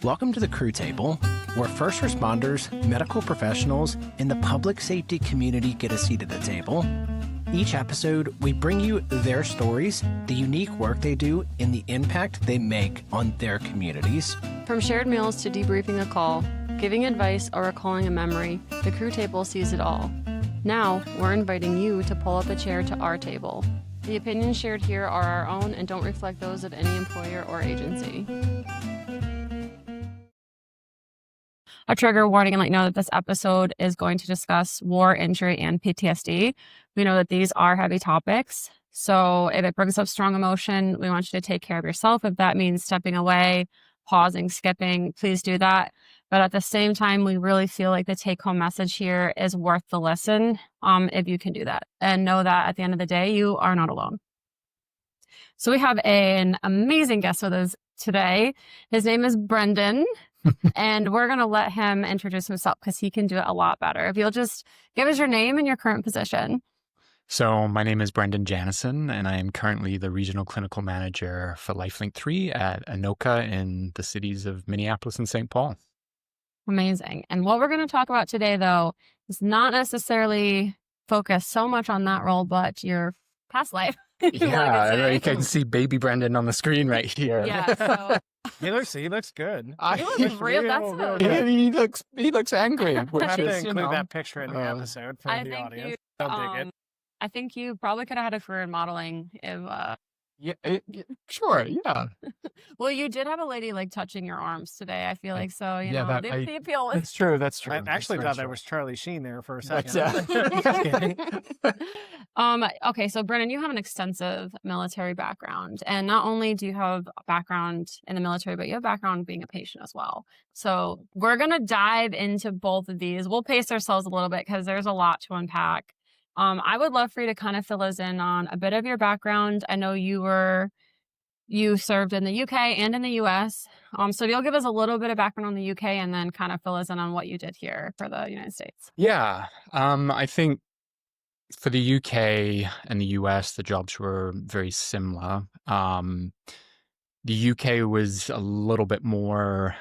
Welcome to the Crew Table, where first responders, medical professionals, and the public safety community get a seat at the table. Each episode, we bring you their stories, the unique work they do, and the impact they make on their communities. From shared meals to debriefing a call, giving advice, or recalling a memory, the Crew Table sees it all. Now, we're inviting you to pull up a chair to our table. The opinions shared here are our own and don't reflect those of any employer or agency. A trigger warning and let you know that this episode is going to discuss war, injury, and PTSD. We know that these are heavy topics. So if it brings up strong emotion, we want you to take care of yourself. If that means stepping away, pausing, skipping, please do that. But at the same time, we really feel like the take-home message here is worth the listen if you can do that. And know that at the end of the day, you are not alone. So we have an amazing guest with us today. His name is Brendan. And we're going to let him introduce himself because he can do it a lot better. If you'll just give us your name and your current position. So my name is Brendan Jannesen, and I am currently the Regional Clinical Manager for Lifelink 3 at Anoka in the cities of Minneapolis and St. Paul. Amazing. And what we're going to talk about today, though, is not necessarily focused so much on that role, but your past life. Yeah, you can see baby Brendan on the screen right here. Yeah, so... He looks good. He looks real. That's He looks angry. We'll have to include that picture in the episode for the audience. They'll dig it. I think you probably could have had a career in modeling if... Sure, yeah. Well, you did have a lady like touching your arms today. I feel like so. You know, the appeal was. That's true. I actually thought that was Charlie Sheen there for a second. Okay, so Brennan, you have an extensive military background, and not only do you have a background in the military, but you have a background being a patient as well. So we're gonna dive into both of these. We'll pace ourselves a little bit because there's a lot to unpack. I would love for you to kind of fill us in on a bit of your background. I know you served in the UK and in the US. So you'll give us a little bit of background on the UK and then kind of fill us in on what you did here for the United States. Yeah. I think for the UK and the US, the jobs were very similar. The UK was a little bit more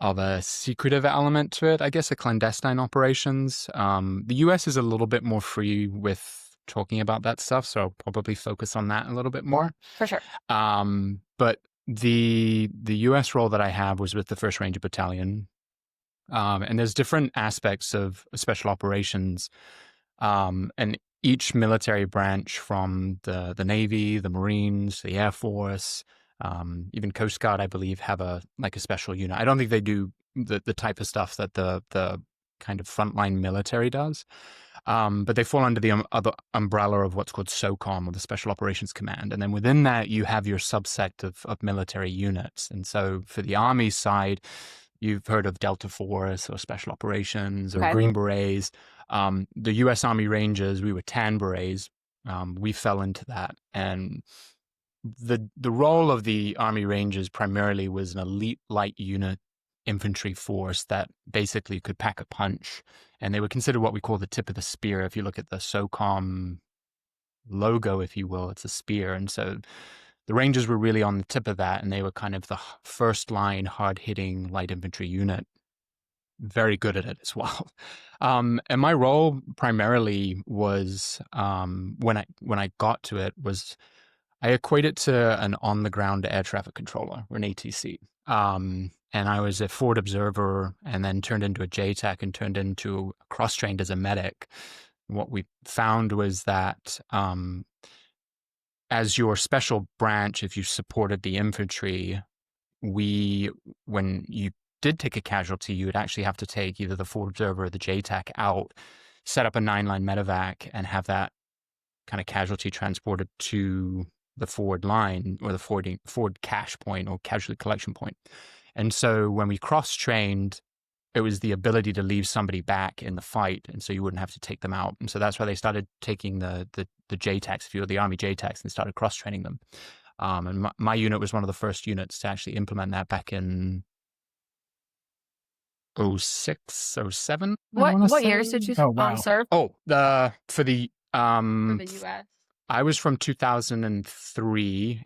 of a secretive element to it, I guess, the clandestine operations. The US is a little bit more free with talking about that stuff, so I'll probably focus on that a little bit more. For sure. But the US role that I have was with the 1st Ranger Battalion. And there's different aspects of special operations. And each military branch from the Navy, the Marines, the Air Force, even Coast Guard, I believe, have a special unit. I don't think they do the type of stuff that the kind of frontline military does, but they fall under the other umbrella of what's called SOCOM, or the Special Operations Command. And then within that, you have your subset of military units. And so for the Army side, you've heard of Delta Force or Special Operations or Green Berets. The U.S. Army Rangers, we were Tan Berets. We fell into that. And the role of the Army Rangers primarily was an elite light unit infantry force that basically could pack a punch, and they were considered what we call the tip of the spear. If you look at the SOCOM logo, if you will, it's a spear. And so the Rangers were really on the tip of that, and they were kind of the first line hard-hitting light infantry unit. Very good at it as well. And my role primarily was, when I got to it, was I equate it to an on-the-ground air traffic controller, or an ATC. And I was a forward observer, and then turned into a JTAC, and turned into cross-trained as a medic. What we found was that as your special branch, if you supported the infantry, when you did take a casualty, you would actually have to take either the forward observer or the JTAC out, set up a 9-line Medevac, and have that kind of casualty transported to the forward line, or the forward cache point, or casualty collection point. And so when we cross-trained, it was the ability to leave somebody back in the fight, and so you wouldn't have to take them out. And so that's why they started taking the JTACs, if you will, the Army JTACs, and started cross-training them. And my unit was one of the first units to actually implement that back in 06, 07. What years did you serve? For the For the U.S. I was from 2003.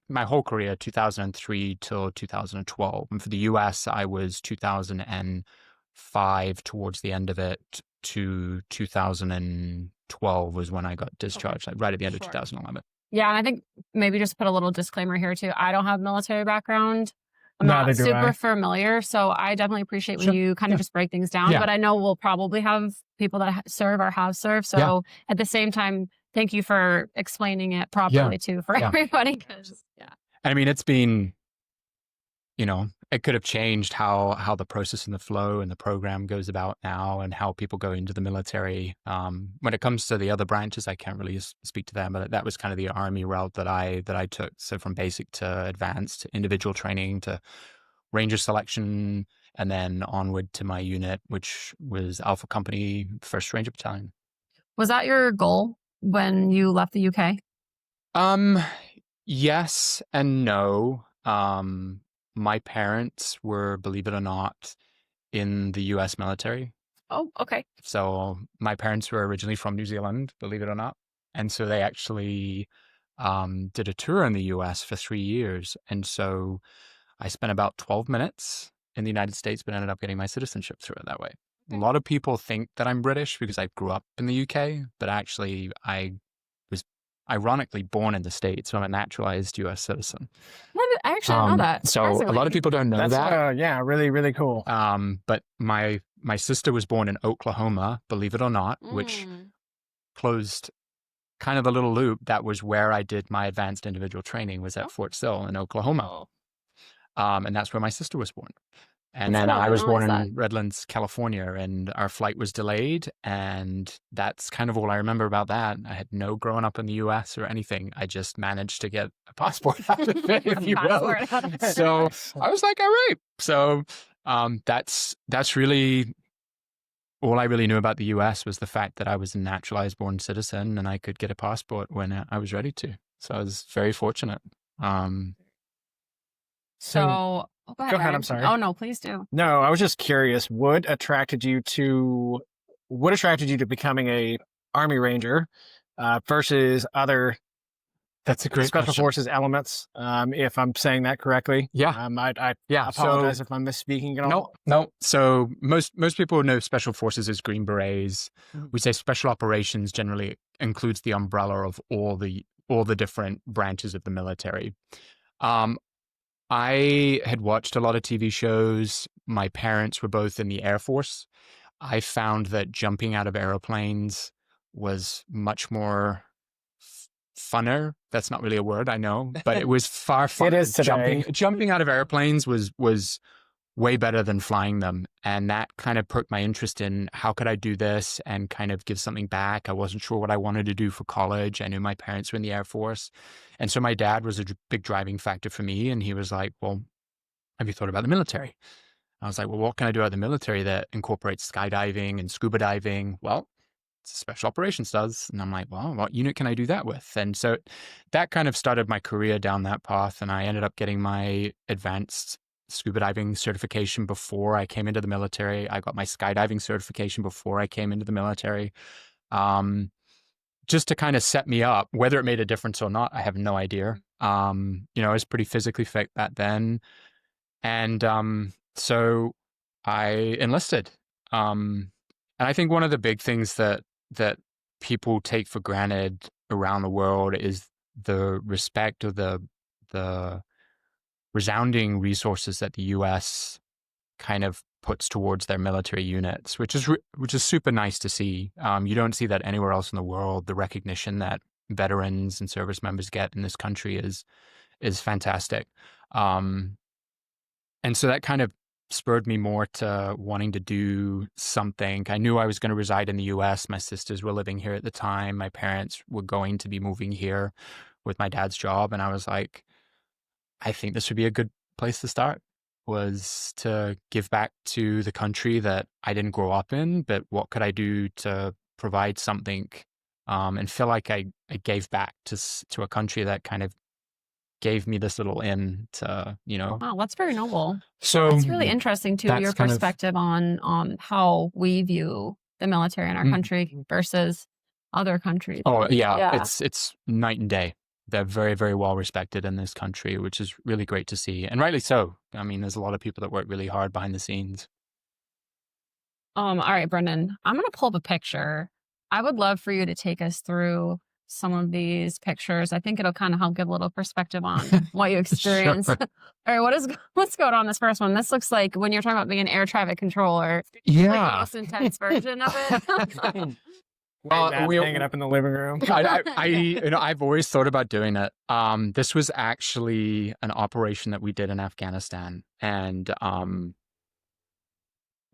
My whole career, 2003 till 2012. And for the US, I was 2005 towards the end of it to 2012 was when I got discharged, like right at the end of 2011. Yeah, and I think maybe just put a little disclaimer here too. I don't have military background. I'm Neither not do super I. familiar, so I definitely appreciate when Sure. you kind of just break things down. Yeah. But I know we'll probably have people that serve or have served. So at the same time, thank you for explaining it properly too for everybody. 'Cause, And I mean, it's been, it could have changed how the process and the flow and the program goes about now and how people go into the military. When it comes to the other branches, I can't really speak to them, but that was kind of the Army route that I took. So from basic to advanced, individual training to Ranger selection, and then onward to my unit, which was Alpha Company, 1st Ranger Battalion. Was that your goal when you left the UK? Yes and no. My parents were, believe it or not, in the US military. Oh, okay. So my parents were originally from New Zealand, believe it or not. And so they actually did a tour in the US for 3 years. And so I spent about 12 minutes in the United States, but ended up getting my citizenship through it that way. A lot of people think that I'm British because I grew up in the UK, but actually I was ironically born in the States, so I'm a naturalized US citizen. I actually didn't know that. So a lot of people don't know that. Yeah, really, really cool. But my sister was born in Oklahoma, believe it or not, which closed kind of a little loop. That was where I did my advanced individual training, was at Fort Sill in Oklahoma. And that's where my sister was born. And then I was born in Redlands, California, and our flight was delayed. And that's kind of all I remember about that. I had no growing up in the US or anything. I just managed to get a passport out of it, if you will. So I was like, all right. So that's really all I really knew about the US was the fact that I was a naturalized born citizen and I could get a passport when I was ready to. So I was very fortunate. So go ahead, I'm sorry. Oh no, please do. No, I was just curious. What attracted you to becoming a Army Ranger versus other That's a great Special question. Forces elements? If I'm saying that correctly. Yeah. I apologize if I'm misspeaking at all. No. So most people know Special Forces as Green Berets. We say Special Operations generally includes the umbrella of all the different branches of the military. I had watched a lot of TV shows. My parents were both in the Air Force. I found that jumping out of airplanes was much more funner. That's not really a word, I know, but it was far funner. It is today. Jumping out of airplanes was way better than flying them. And that kind of perked my interest in how could I do this and kind of give something back. I wasn't sure what I wanted to do for college. I knew my parents were in the Air Force. And so my dad was a big driving factor for me. And he was like, well, have you thought about the military? I was like, well, what can I do out of the military that incorporates skydiving and scuba diving? Well, Special Operations does. And I'm like, well, what unit can I do that with? And so that kind of started my career down that path. And I ended up getting my advanced scuba diving certification before I came into the military. I got my skydiving certification before I came into the military. Just to kind of set me up. Whether it made a difference or not, I have no idea. I was pretty physically fit back then. And so I enlisted. And I think one of the big things that people take for granted around the world is the respect of the resounding resources that the U.S. kind of puts towards their military units, which is super nice to see. You don't see that anywhere else in the world. The recognition that veterans and service members get in this country is fantastic. And so that kind of spurred me more to wanting to do something. I knew I was going to reside in the U.S. My sisters were living here at the time. My parents were going to be moving here with my dad's job. And I was like, I think this would be a good place to start, was to give back to the country that I didn't grow up in, but what could I do to provide something and feel like I gave back to a country that kind of gave me this little in to, Wow, that's very noble. So it's really interesting too, your perspective on how we view the military in our country versus other countries. Oh yeah, Yeah. it's night and day. They're very, very well respected in this country, which is really great to see, and rightly so. I mean, there's a lot of people that work really hard behind the scenes. All right, Brendan, I'm going to pull up a picture. I would love for you to take us through some of these pictures. I think it'll kind of help give a little perspective on what you experienced. Sure. All right, what's going on this first one? This looks like when you're talking about being an air traffic controller. Like the Yeah. most intense version of it. Well, we hanging up in the living room. I've always thought about doing it. This was actually an operation that we did in Afghanistan, and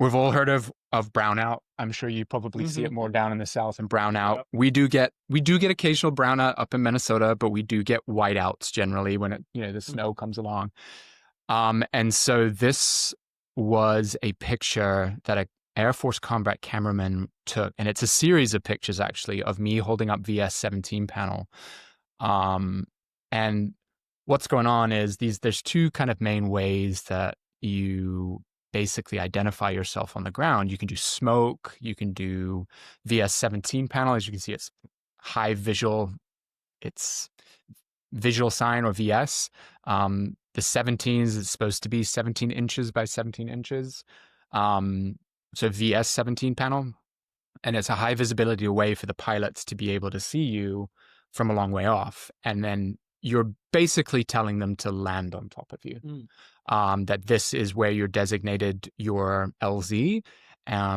we've all heard of brownout. I'm sure you probably see it more down in the south. And brownout, Yep. we do get occasional brownout up in Minnesota, but we do get whiteouts generally when the snow comes along. And so this was a picture that a Air Force combat cameraman took, and it's a series of pictures actually of me holding up VS-17 panel. And what's going on is there's two kind of main ways that you basically identify yourself on the ground. You can do smoke, you can do VS-17 panel. As you can see, it's high visual, it's visual sign or VS. The 17s is supposed to be 17 inches by 17 inches. So VS-17 panel, and it's a high visibility way for the pilots to be able to see you from a long way off. And then you're basically telling them to land on top of you, that this is where you're designated your LZ,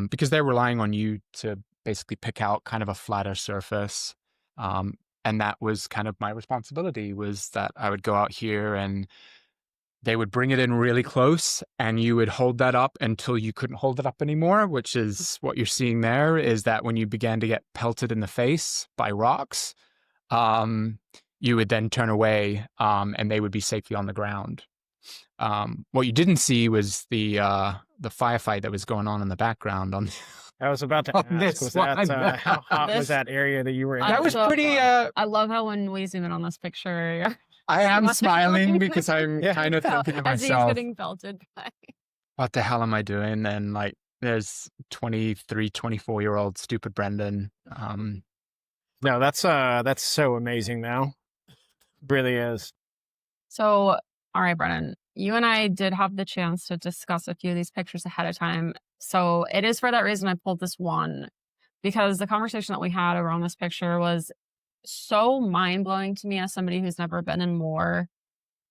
because they're relying on you to basically pick out kind of a flatter surface. And that was kind of my responsibility, was that I would go out here and they would bring it in really close, and you would hold that up until you couldn't hold it up anymore, which is what you're seeing there, is that when you began to get pelted in the face by rocks, you would then turn away, and they would be safely on the ground. What you didn't see was the firefight that was going on in the background. I was about to ask, was that, how hot was that area that you were in? That was pretty. I love how when we zoom in on this picture, I am smiling because I'm kind of thinking to as he's myself, getting pelted by. what the hell am I doing? And like, there's 23, 24-year-old stupid Brendan. No, that's so amazing now. Really is. So, all right, Brennan, you and I did have the chance to discuss a few of these pictures ahead of time. So it is for that reason I pulled this one, because the conversation that we had around this picture was so mind-blowing to me as somebody who's never been in war.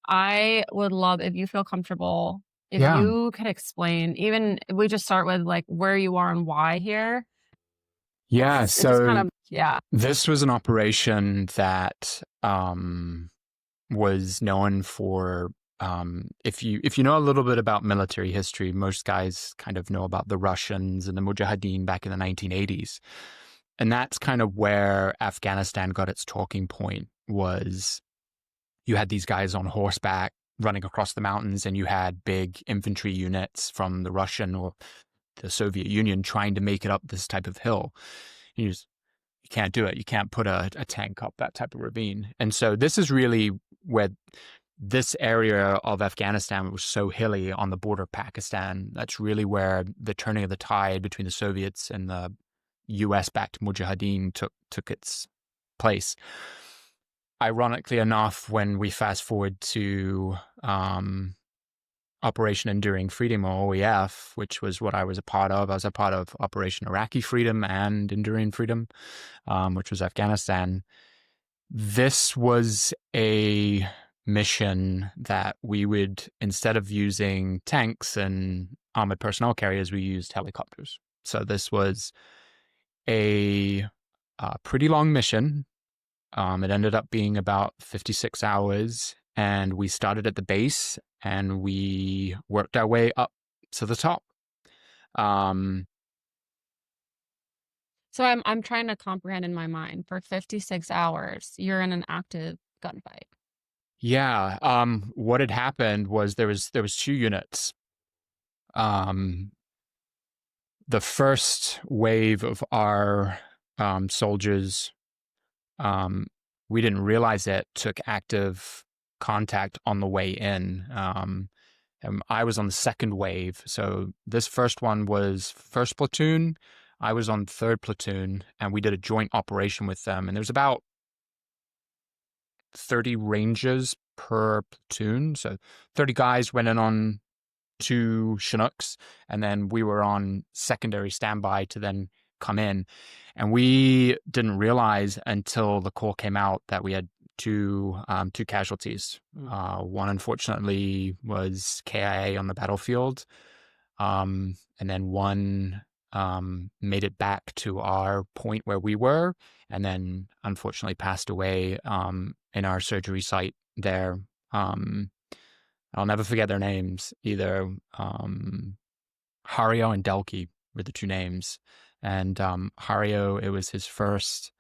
I would love, if you feel comfortable, if you could explain, even if we just start with like where you are and why here. Yeah, It's just kind of, this was an operation that was known for, if you know a little bit about military history, most guys kind of know about the Russians and the Mujahideen back in the 1980s. And that's kind of where Afghanistan got its talking point, was you had these guys on horseback running across the mountains, and you had big infantry units from the Russian or the Soviet Union trying to make it up this type of hill. You can't do it. You can't put a tank up that type of ravine. And so this is really where this area of Afghanistan was so hilly on the border of Pakistan. That's really where the turning of the tide between the Soviets and the US-backed Mujahideen took its place. Ironically enough, when we fast forward to Operation Enduring Freedom, or OEF, which was what I was a part of. I was a part of Operation Iraqi Freedom and Enduring Freedom, which was Afghanistan. This was a mission that we would, instead of using tanks and armored personnel carriers, we used helicopters. So this was a pretty long mission. It ended up being about 56 hours, and we started at the base and we worked our way up to the top. So I'm trying to comprehend in my mind, for 56 hours, you're in an active gunfight. Yeah. What had happened was there was two units. The first wave of our soldiers, we didn't realize it, took active contact on the way in. And I was on the second wave. So this first one was first platoon. I was on 3rd platoon, and we did a joint operation with them. And there was about 30 Rangers per platoon. So 30 guys went in on 2 Chinooks, and then we were on secondary standby to then come in. And we didn't realize until the call came out that we had two casualties. One, unfortunately, was KIA on the battlefield. And then one made it back to our point where we were, and then unfortunately passed away in our surgery site there. I'll never forget their names either. Hario and Delki were the 2 names. And Hario, it was his first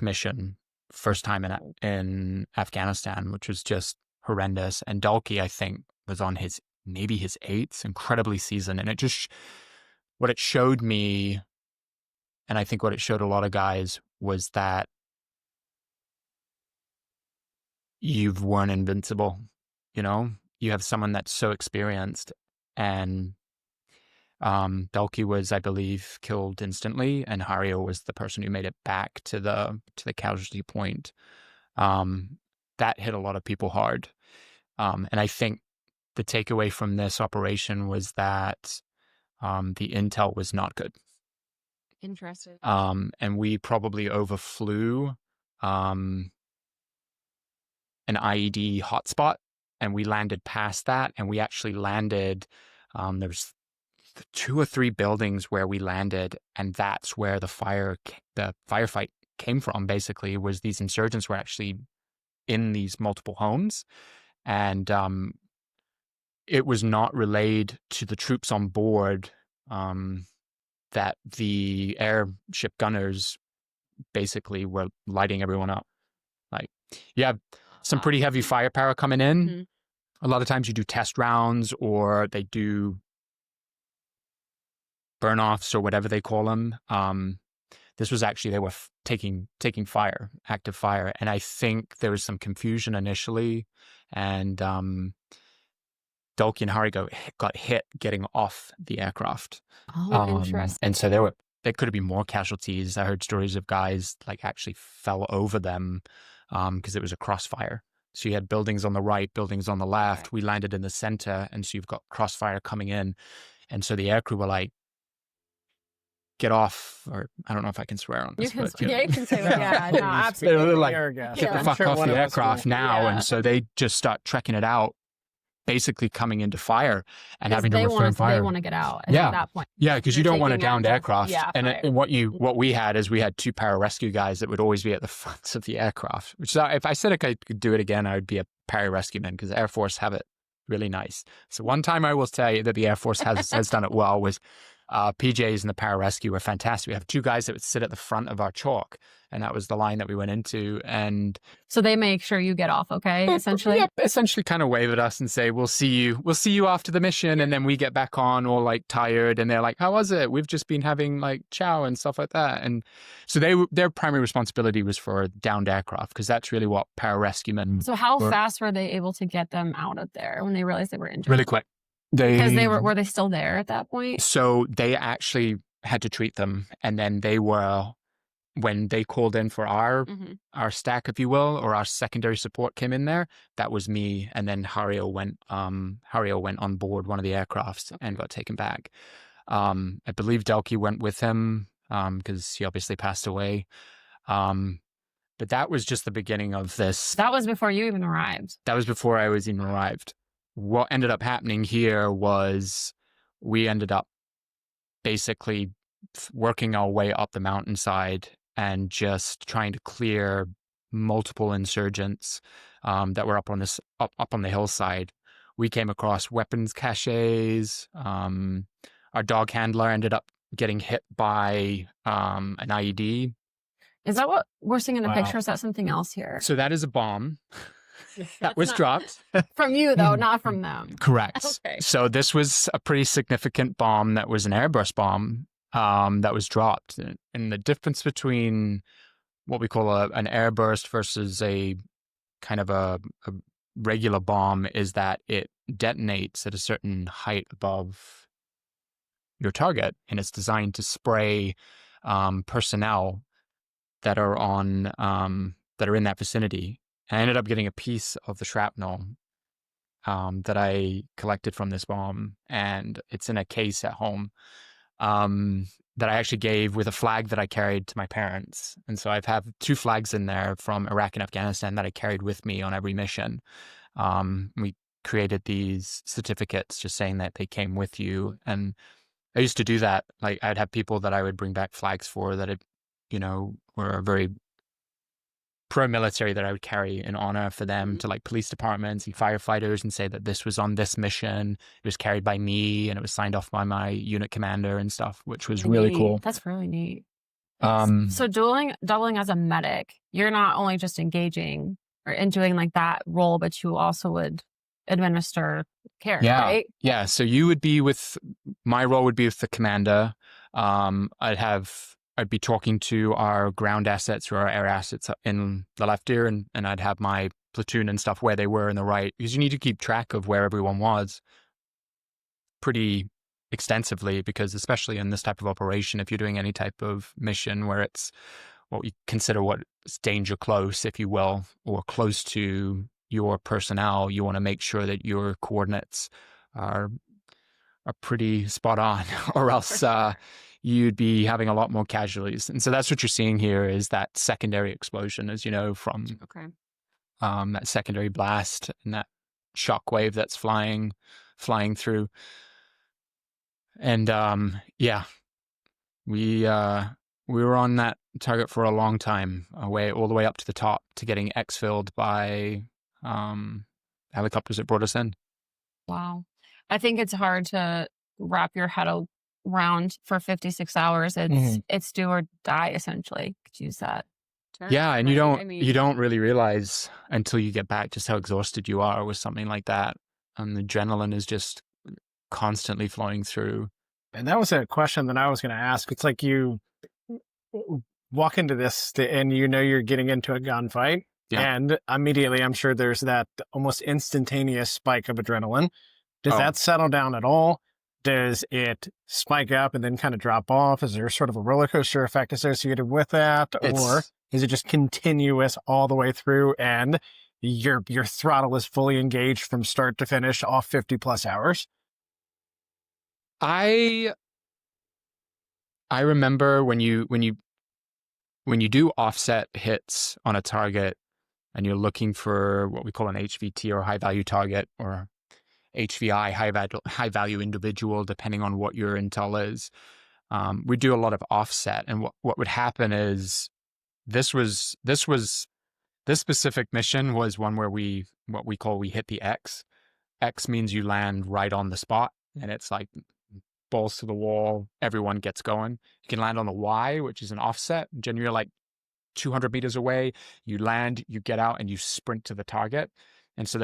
mission, first time in Afghanistan, which was just horrendous. And Delki, I think, was on maybe his 8th, incredibly seasoned. And what it showed me, and I think what it showed a lot of guys, was that you weren't invincible. You have someone that's so experienced, and Delki was, I believe, killed instantly, and Hario was the person who made it back to the casualty point. That hit a lot of people hard, and I think the takeaway from this operation was that the intel was not good. Interesting. And we probably overflew an IED hotspot, and we landed past that, and we actually landed, there's 2 or 3 buildings where we landed, and that's where the firefight came from. Basically, was these insurgents were actually in these multiple homes, and it was not relayed to the troops on board that the airship gunners basically were lighting everyone up. Like, you have some pretty heavy firepower coming in. Mm-hmm. A lot of times you do test rounds, or they do burn-offs, or whatever they call them. This was actually, they were taking fire, active fire. And I think there was some confusion initially, and Dolky and Hari got hit getting off the aircraft. Oh, interesting. And so there could have been more casualties. I heard stories of guys actually fell over them because it was a crossfire. So you had buildings on the right, buildings on the left. Right. We landed in the center, and so you've got crossfire coming in. And so the aircrew were like, get off, or I don't know if I can swear on this. You can say that. Yeah, no, absolutely. They're like, get the fuck off the aircraft now. Yeah. And so they just start trekking it out, basically coming into fire and having to return fire. They want to get out at that point. Yeah, because you don't want a downed aircraft. Yeah, and what we had is we had 2 pararescue guys that would always be at the front of the aircraft. Which, if I said I could do it again, I would be a pararescue man, because the Air Force have it really nice. So one time I will tell you that the Air Force has done it well was PJs and the pararescue were fantastic. We have 2 guys that would sit at the front of our chalk, and that was the line that we went into. And so they make sure you get off, okay? Essentially, essentially kind of wave at us and say, "We'll see you after the mission." And then we get back on all like tired, and they're like, "How was it? We've just been having like chow and stuff like that." And so their primary responsibility was for downed aircraft, because that's really what pararescuemen. So how fast were they able to get them out of there when they realized they were injured? Really quick. Because were they still there at that point? So they actually had to treat them, and then when they called in for our stack, if you will, or our secondary support came in there, that was me, and then Hario went on board one of the aircrafts and got taken back. I believe Delki went with him because he obviously passed away. But that was just the beginning of this. That was before you even arrived. That was before I was even arrived. What ended up happening here was we ended up basically working our way up the mountainside and just trying to clear multiple insurgents that were up on the hillside. We came across weapons caches. Our dog handler ended up getting hit by an IED. Is that what we're seeing in the picture? Is that something else here? So that is a bomb. That was dropped. From you, though, not from them. Correct. Okay. So this was a pretty significant bomb that was an airburst bomb that was dropped. And the difference between what we call an airburst versus a kind of a regular bomb is that it detonates at a certain height above your target, and it's designed to spray personnel that are that are in that vicinity. And I ended up getting a piece of the shrapnel that I collected from this bomb, and it's in a case at home that I actually gave with a flag that I carried to my parents. And so I've have 2 flags in there from Iraq and Afghanistan that I carried with me on every mission. We created these certificates just saying that they came with you. And I used to do that. Like, I'd have people that I would bring back flags for that, were very pro-military, that I would carry in honor for them to like police departments and firefighters, and say that this was on this mission. It was carried by me and it was signed off by my unit commander and stuff, which was really cool. That's really neat. So doubling as a medic, you're not only just engaging and doing like that role, but you also would administer care, right? Yeah. So my role would be with the commander. I'd be talking to our ground assets or our air assets in the left ear, and I'd have my platoon and stuff where they were in the right, because you need to keep track of where everyone was pretty extensively, because especially in this type of operation, if you're doing any type of mission where it's what we consider what's danger close, if you will, or close to your personnel, you want to make sure that your coordinates are pretty spot on, or else you'd be having a lot more casualties. And so that's what you're seeing here, is that secondary explosion, as you know, from that secondary blast and that shock wave that's flying through. And we were on that target for a long time, all the way up to the top, to getting exfilled by helicopters that brought us in. Wow. I think it's hard to wrap your head around for 56 hours. It's do or die, essentially. Could use that term. Yeah, and you don't really realize until you get back just how exhausted you are with something like that. And the adrenaline is just constantly flowing through. And that was a question that I was going to ask. It's like you walk into this and you're getting into a gunfight. Yeah. And immediately, I'm sure there's that almost instantaneous spike of adrenaline. Does that settle down at all? Does it spike up and then kind of drop off? Is there sort of a roller coaster effect associated with that? Or is it just continuous all the way through, and your throttle is fully engaged from start to finish, all 50 plus hours? I remember when you do offset hits on a target, and you're looking for what we call an HVT, or high value target, or HVI, high value individual, depending on what your intel is. We do a lot of offset, and what would happen is this specific mission was one where we hit the X. X means you land right on the spot, and it's like balls to the wall, everyone gets going. You can land on the Y, which is an offset. Generally, you're like 200 meters away, you land, you get out, and you sprint to the target. And so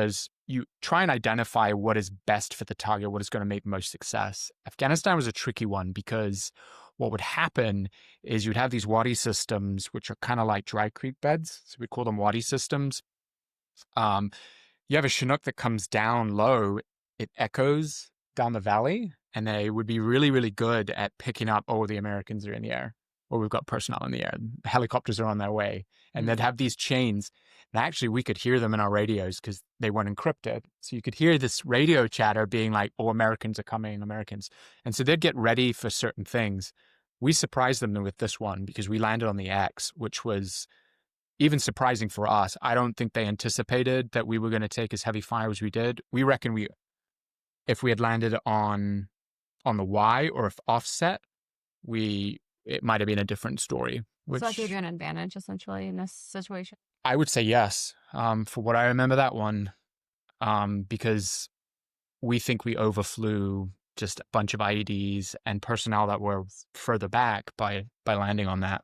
you try and identify what is best for the target, what is going to make most success. Afghanistan was a tricky one, because what would happen is you'd have these wadi systems, which are kind of like dry creek beds. So we call them wadi systems. You have a Chinook that comes down low, it echoes down the valley, and they would be really, really good at picking up, the Americans are in the air, or we've got personnel in the air, helicopters are on their way. And they'd have these chains. And actually, we could hear them in our radios because they weren't encrypted. So you could hear this radio chatter being like, Americans are coming, Americans. And so they'd get ready for certain things. We surprised them with this one because we landed on the X, which was even surprising for us. I don't think they anticipated that we were going to take as heavy fire as we did. We reckon if we had landed on the Y, or if offset, it might have been a different story. So that gave you an advantage, essentially, in this situation? I would say yes. For what I remember that one, because we think we overflew just a bunch of IEDs and personnel that were further back by landing on that.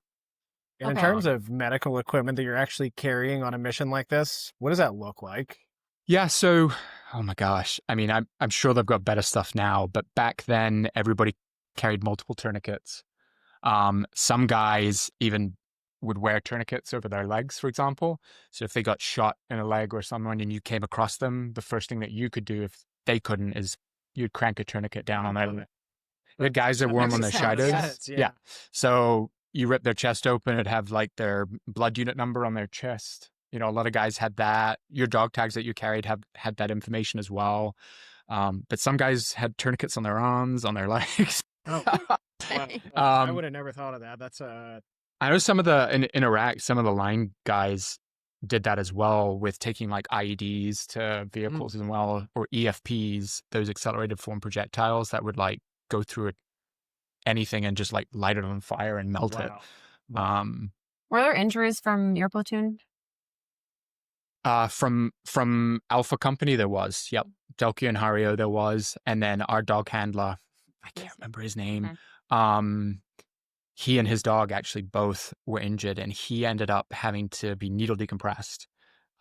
And in terms of medical equipment that you're actually carrying on a mission like this, what does that look like? Yeah, so, oh my gosh. I mean, I'm sure they've got better stuff now, but back then, everybody carried multiple tourniquets. Some guys even would wear tourniquets over their legs, for example. So if they got shot in a leg or someone and you came across them, the first thing that you could do if they couldn't is you'd crank a tourniquet down on their leg. We had guys that wore them on their shoulders. Yeah. So you rip their chest open, it'd have like their blood unit number on their chest. You know, a lot of guys had that. Your dog tags that you carried had that information as well. But some guys had tourniquets on their arms, on their legs. Oh, wow. I would have never thought of that. That's I know some of in Iraq, some of the line guys did that as well with taking like IEDs to vehicles as well, or EFPs, those accelerated form projectiles that would like go through anything and just like light it on fire and melt it. Were there injuries from your platoon? From Alpha Company, there was. Yep. Delki and Hario, there was. And then our dog handler, I can't remember his name. Okay. He and his dog actually both were injured, and he ended up having to be needle decompressed,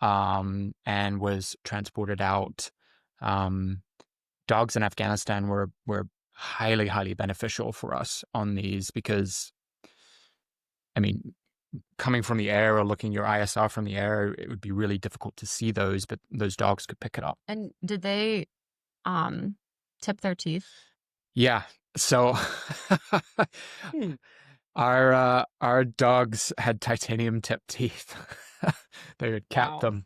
and was transported out. Dogs in Afghanistan were highly, highly beneficial for us on these because, I mean, coming from the air or looking your ISR from the air, it would be really difficult to see those, but those dogs could pick it up. And did they tip their teeth? Yeah. So our dogs had titanium tipped teeth. They would cap them.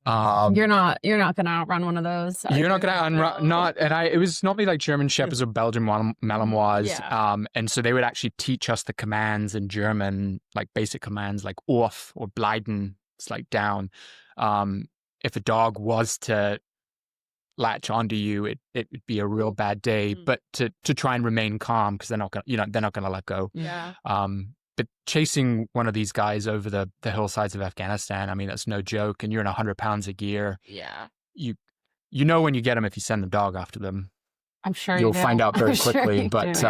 You're not gonna outrun one of those. You're not gonna it was normally like German Shepherds or Belgian Malinois. Yeah. And so they would actually teach us the commands in German, like basic commands like off or bleiden, it's like down. If a dog was to latch onto you, it would be a real bad day. But to try and remain calm, because they're not gonna let go. Yeah. But chasing one of these guys over the hillsides of Afghanistan, I mean, that's no joke. And you're in 100 pounds of gear. Yeah. You know when you get them if you send the dog after them. I'm sure you'll find out very quickly. Sure but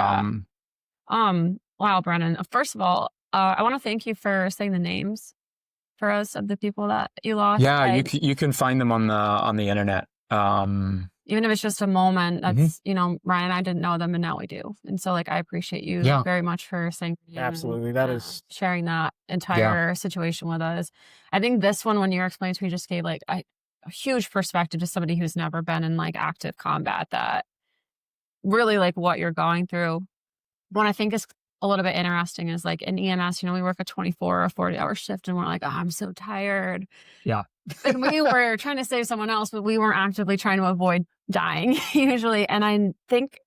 wow, Brendan. First of all, I want to thank you for saying the names for us of the people that you lost. Yeah, you can find them on the internet. Even if it's just a moment, that's, you know, Ryan and I didn't know them and now we do. And so like, I appreciate you very much for saying, absolutely. That is sharing that entire situation with us. I think this one, when you were explaining to me, just gave like a huge perspective to somebody who's never been in like active combat, that really like what you're going through. What I think is a little bit interesting is like in EMS, you know, we work a 24 or 40-hour shift and we're like, oh, I'm so tired. Yeah. And we were trying to save someone else, but we weren't actively trying to avoid dying usually. And I think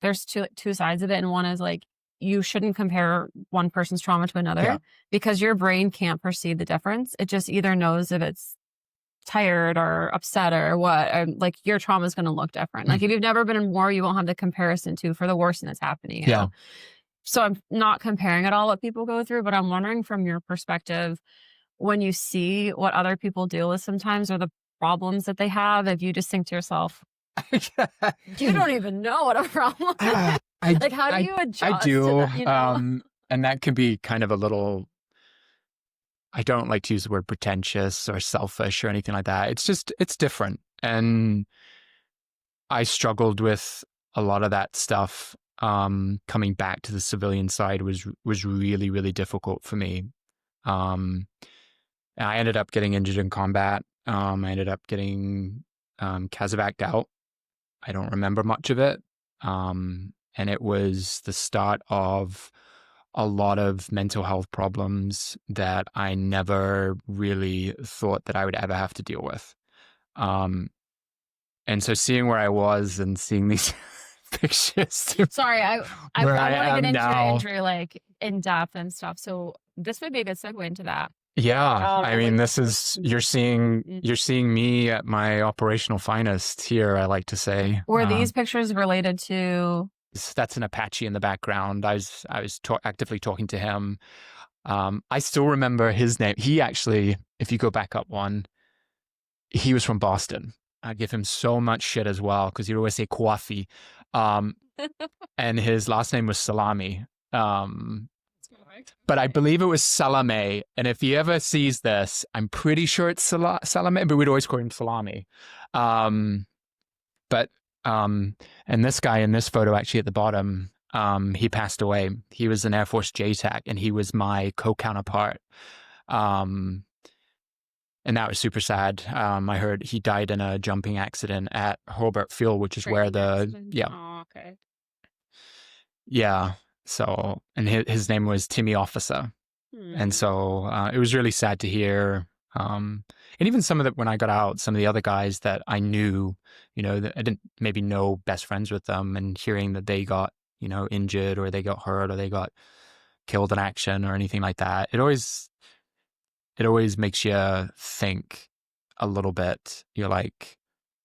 there's two sides of it. And one is like, you shouldn't compare one person's trauma to another because your brain can't perceive the difference. It just either knows if it's tired or upset or what, or like your trauma is going to look different. Like if you've never been in war, you won't have the comparison to for the worst thing that's happening. You know? So I'm not comparing at all what people go through, but I'm wondering from your perspective, when you see what other people deal with sometimes or the problems that they have, if you just think to yourself, you don't even know what a problem is. Like, how do you adjust? I do. To that, you know? And that can be kind of a little, I don't like to use the word pretentious or selfish or anything like that. It's just, it's different. And I struggled with a lot of that stuff. Coming back to the civilian side was really, really difficult for me. I ended up getting injured in combat. I ended up getting casevaced out. I don't remember much of it. And it was the start of a lot of mental health problems that I never really thought that I would ever have to deal with. And so seeing where I was and seeing these pictures. Sorry, I want to get into your injury like in depth and stuff. So this would be a good segue into that. Yeah, I mean, this is you're seeing me at my operational finest here. I like to say. Were these pictures related to? That's an Apache in the background. I was actively talking to him. I still remember his name. He actually, if you go back up one, he was from Boston. I give him so much shit as well because he'd always say Kwafi. And his last name was Salami. But I believe it was Salame. And if he ever sees this, I'm pretty sure it's Salame, but we'd always call him Salami. And this guy in this photo, actually at the bottom, he passed away. He was an Air Force JTAC, and he was my co-counterpart. And that was super sad. I heard he died in a jumping accident at Hurlburt Field, which is where the. Oh, okay. Yeah. So, and his name was Timmy Officer. And so it was really sad to hear. And even some of the, when I got out, some of the other guys that I knew, that I didn't maybe know best friends with them, and hearing that they got, injured, or they got hurt, or they got killed in action or anything like that. It always makes you think a little bit. You're like,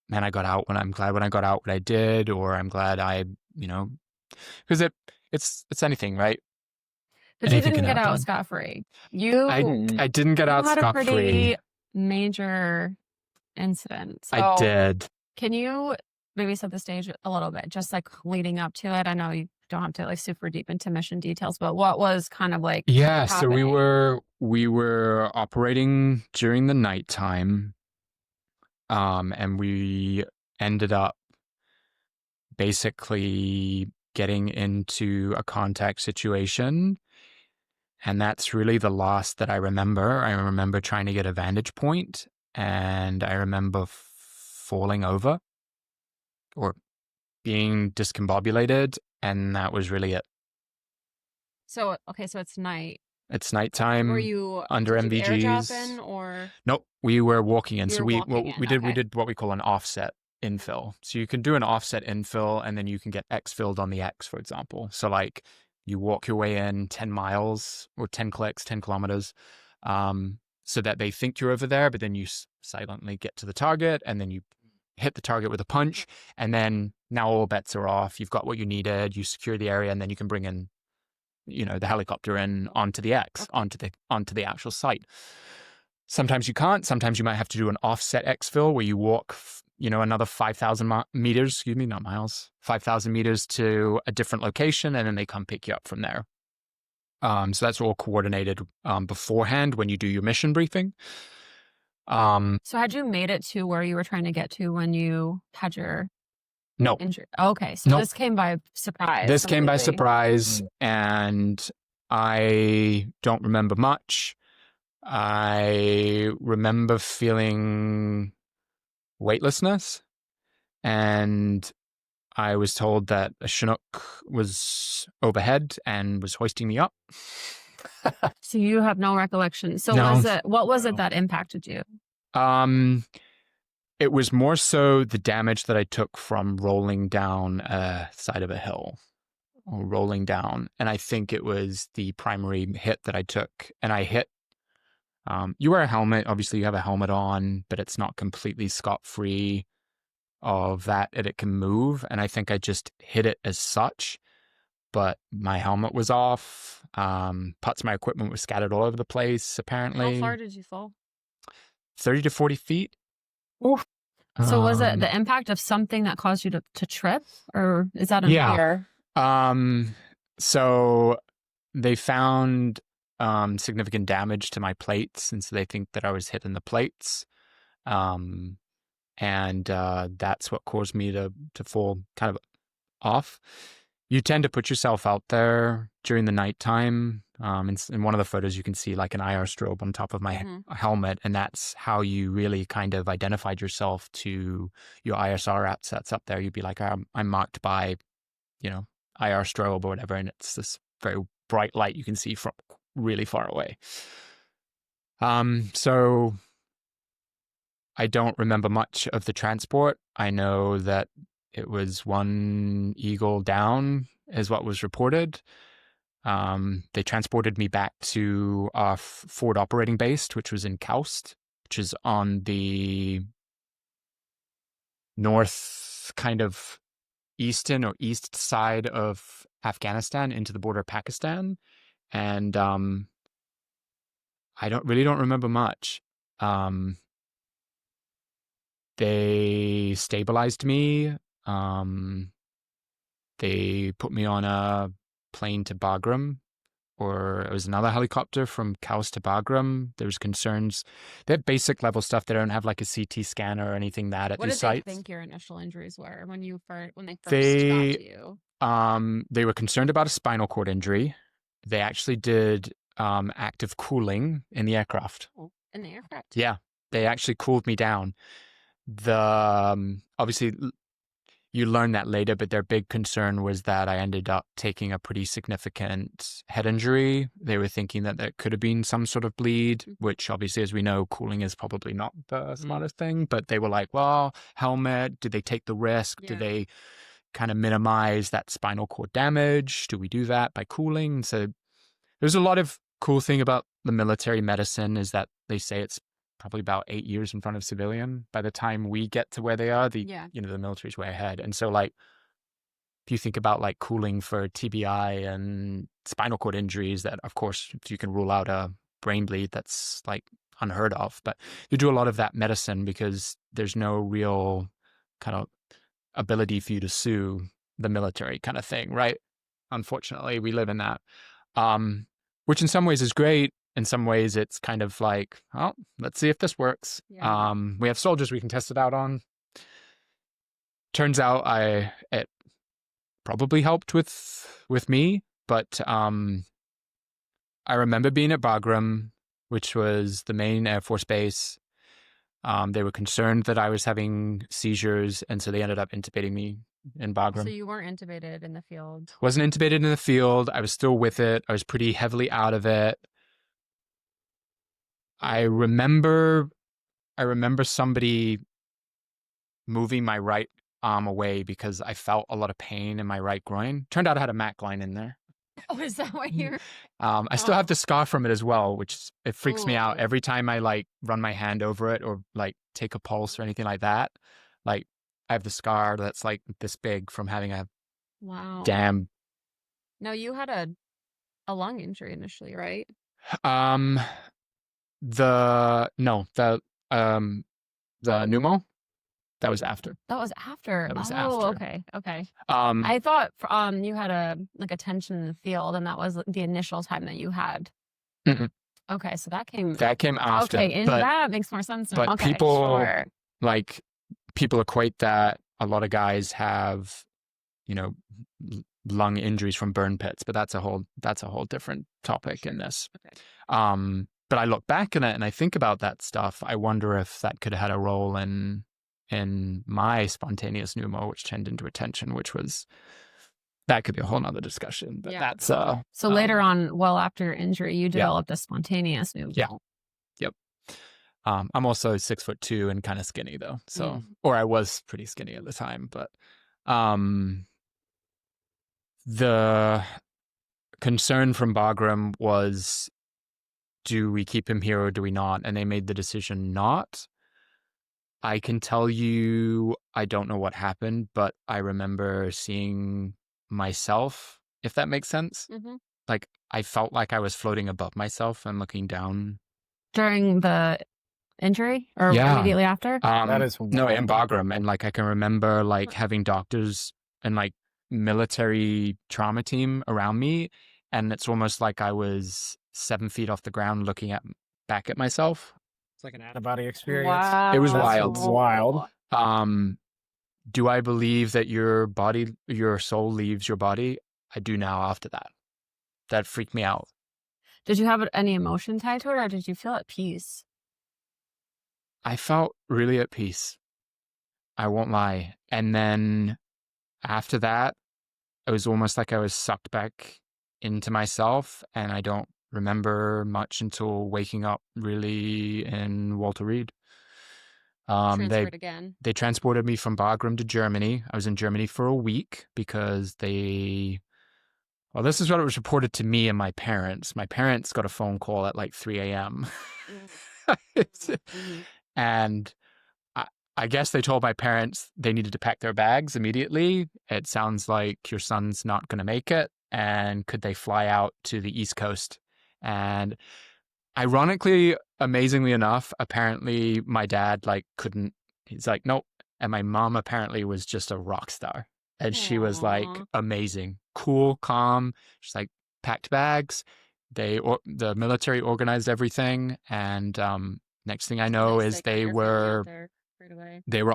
man, I'm glad when I got out what I did, or I'm glad because it's anything, right? But you didn't get out scot-free. I didn't get out had a scot-free. pretty major incident. So I did. Can you maybe set the stage a little bit, just like leading up to it? I know you don't have to like super deep into mission details, but what was kind of like Yeah, happening? so we were operating during the nighttime, and we ended up basically getting into a contact situation. And that's really the last that I remember. I remember trying to get a vantage point, and I remember falling over or being discombobulated, and that was really it. So, okay, so it's night. It's nighttime. Were you under did you MVGs? airdrop in, or nope, we were walking in. You So were walking in, we okay. did what we call an offset infill. So you can do an offset infill, and then you can get exfilled on the X, for example. So like you walk your way in 10 miles or 10 clicks, 10 kilometers, so that they think you're over there, but then you silently get to the target, and then you hit the target with a punch, and then now all bets are off. You've got what you needed, you secure the area, and then you can bring in, the helicopter in onto the X, onto the actual site. Sometimes you can't. Sometimes you might have to do an offset exfil where you walk, another 5,000 meters, excuse me, not miles, 5,000 meters to a different location, and then they come pick you up from there. So that's all coordinated beforehand when you do your mission briefing. So had you made it to where you were trying to get to when you had your no injury? Okay, so Nope. This came by surprise. This came by completely. surprise, and I don't remember much. I remember feeling weightlessness, and I was told that a Chinook was overhead and was hoisting me up. So you have no recollection. So No. what was it that impacted you? It was more so the damage that I took from rolling down a side of a hill, or rolling down. And I think it was the primary hit that I took. And I hit, you wear a helmet, obviously you have a helmet on, but it's not completely scot-free of that, and it can move. And I think I just hit it as such, but my helmet was off. Parts of my equipment were scattered all over the place, apparently. How far did you fall? 30 to 40 feet. Oof. So was it the impact of something that caused you to trip, or is that unclear? Yeah. So they found significant damage to my plates, and so they think that I was hitting the plates. And that's what caused me to fall kind of off. You tend to put yourself out there during the nighttime. In one of the photos, you can see like an IR strobe on top of my helmet, and that's how you really kind of identified yourself to your ISR assets up there. You'd be like, I'm marked by, IR strobe or whatever, and it's this very bright light you can see from really far away. So I don't remember much of the transport. I know that it was one Eagle down is what was reported. They transported me back to our forward operating base, which was in Kaust, which is on the north kind of eastern or east side of Afghanistan into the border of Pakistan. And I don't remember much. They stabilized me. They put me on a plane to Bagram, or it was another helicopter from Kaus to Bagram. There was concerns. They have basic level stuff. They don't have like a CT scanner or anything that at these sites. What did they think your initial injuries were when they first got to you? They were concerned about a spinal cord injury. They actually did active cooling in the aircraft. Oh, in the aircraft? Yeah, they actually cooled me down. The obviously you learn that later, but their big concern was that I ended up taking a pretty significant head injury. They were thinking that there could have been some sort of bleed, which obviously, as we know, cooling is probably not the smartest thing. But they were like, well, helmet, did they take the risk? Yeah. Did they kind of minimize that spinal cord damage? Do we do that by cooling? So there's a lot of cool thing about the military medicine is that they say it's probably about 8 years in front of civilian. By the time we get to where they are, the military's way ahead. And so like, if you think about like cooling for TBI and spinal cord injuries, that of course, if you can rule out a brain bleed, that's like unheard of. But you do a lot of that medicine because there's no real kind of ability for you to sue the military kind of thing, right? Unfortunately, we live in that, which in some ways is great. In some ways, it's kind of like, oh, let's see if this works. Yeah. We have soldiers we can test it out on. Turns out it probably helped with me, but I remember being at Bagram, which was the main Air Force base. They were concerned that I was having seizures, and so they ended up intubating me in Bagram. So you weren't intubated in the field? Wasn't intubated in the field. I was still with it. I was pretty heavily out of it. I remember somebody moving my right arm away because I felt a lot of pain in my right groin. Turned out I had a MAC line in there. Oh, is that what you're... I still have the scar from it as well, which it freaks me out Ooh. every time I like run my hand over it or like take a pulse or anything like that. Like I have the scar that's like this big from having a Wow. damn. No, you had a lung injury initially, right? The pneumo, that was after. That was after. That was oh, after. okay. Um, I thought you had a tension in the field, and that was the initial time that you had. Mhm. Okay, so that came after. Okay, and but, that makes more sense now. but Okay, people sure. like people equate that a lot of guys have, lung injuries from burn pits, but that's a whole different topic in this. Okay. But I look back at it and I think about that stuff. I wonder if that could have had a role in my spontaneous pneumo, which turned into a tension, that could be a whole nother discussion. But that's so later on, well after your injury, you developed a spontaneous pneumo. Yeah. Yep. I'm also 6'2" and kind of skinny though. So or I was pretty skinny at the time, but the concern from Bagram was, do we keep him here or do we not? And they made the decision not. I can tell you, I don't know what happened, but I remember seeing myself, if that makes sense. Mm-hmm. Like I felt like I was floating above myself and looking down. During the injury or immediately after? That is no, in Bagram. And like I can remember like having doctors and like military trauma team around me. And it's almost like I was 7 feet off the ground looking back at myself. It's like an out-of-body experience. Wow. It was That's wild. wild. Do I believe that your soul leaves your body? I do now after that. That freaked me out. Did you have any emotion tied to it, or did you feel at peace? I felt really at peace. I won't lie. And then after that, it was almost like I was sucked back into myself, and I don't remember much until waking up really in Walter Reed. Transferred again. They transported me from Bagram to Germany. I was in Germany for a week because this is what it was reported to me and my parents. My parents got a phone call at like 3 a.m. And I guess they told my parents they needed to pack their bags immediately. It sounds like your son's not going to make it. And could they fly out to the East Coast? And ironically, amazingly enough, apparently my dad couldn't. He's like, nope. And my mom apparently was just a rock star. And she was like amazing, cool, calm. She's like packed bags. The military organized everything. And next thing I know is they were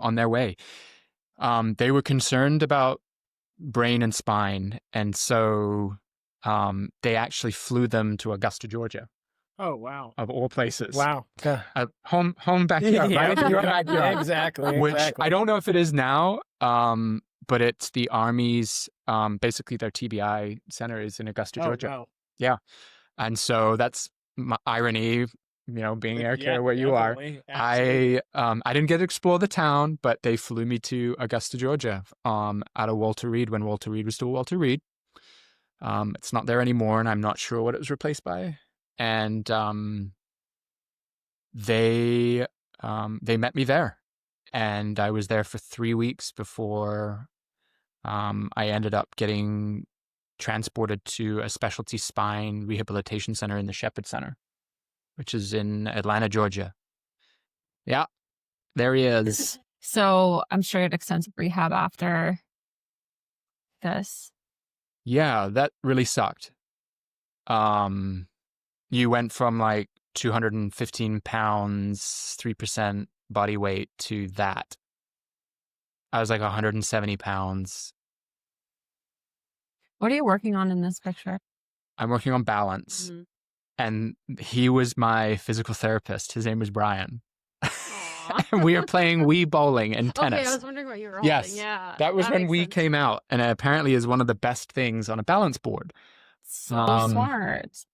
on their way. They were concerned about brain and spine. And so they actually flew them to Augusta, Georgia. Oh, wow. Of all places. Wow. Home backyard, right? Yeah, exactly. Which I don't know if it is now, but it's the Army's, basically their TBI center is in Augusta, Georgia. wow. Yeah. And so that's my irony, being air care where you are. Absolutely. I didn't get to explore the town, but they flew me to Augusta, Georgia, out of Walter Reed when Walter Reed was still Walter Reed. It's not there anymore, and I'm not sure what it was replaced by. And they met me there, and I was there for 3 weeks before I ended up getting transported to a specialty spine rehabilitation center in the Shepherd Center, which is in Atlanta, Georgia. Yeah, there he is. So I'm sure you had extensive rehab after this. Yeah, that really sucked. You went from like 215 pounds, 3% body weight to that. I was like 170 pounds. What are you working on in this picture? I'm working on balance. And he was my physical therapist. His name was Brian. And we were playing Wii bowling and tennis. Okay, I was wondering what you were holding. Yes, Yeah, that was when makes Wii sense. came out, and it apparently is one of the best things on a balance board. So smart.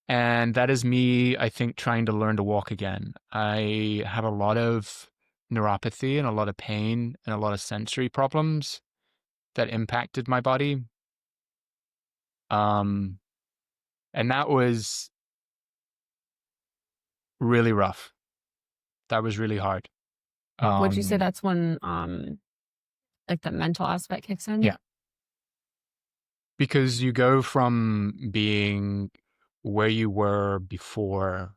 And that is me, I think, trying to learn to walk again. I have a lot of neuropathy and a lot of pain and a lot of sensory problems that impacted my body. And that was really rough. That was really hard. Would you say that's when like the mental aspect kicks in? Yeah. Because you go from being where you were before,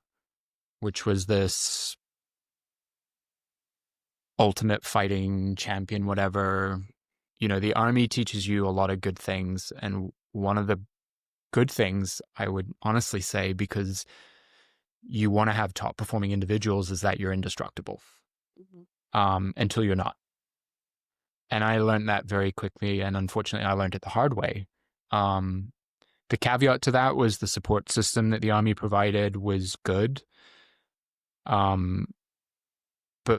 which was this ultimate fighting champion, whatever. The Army teaches you a lot of good things. And one of the good things, I would honestly say, because you want to have top performing individuals, is that you're indestructible until you're not. And I learned that very quickly. And unfortunately, I learned it the hard way. The caveat to that was the support system that the Army provided was good. But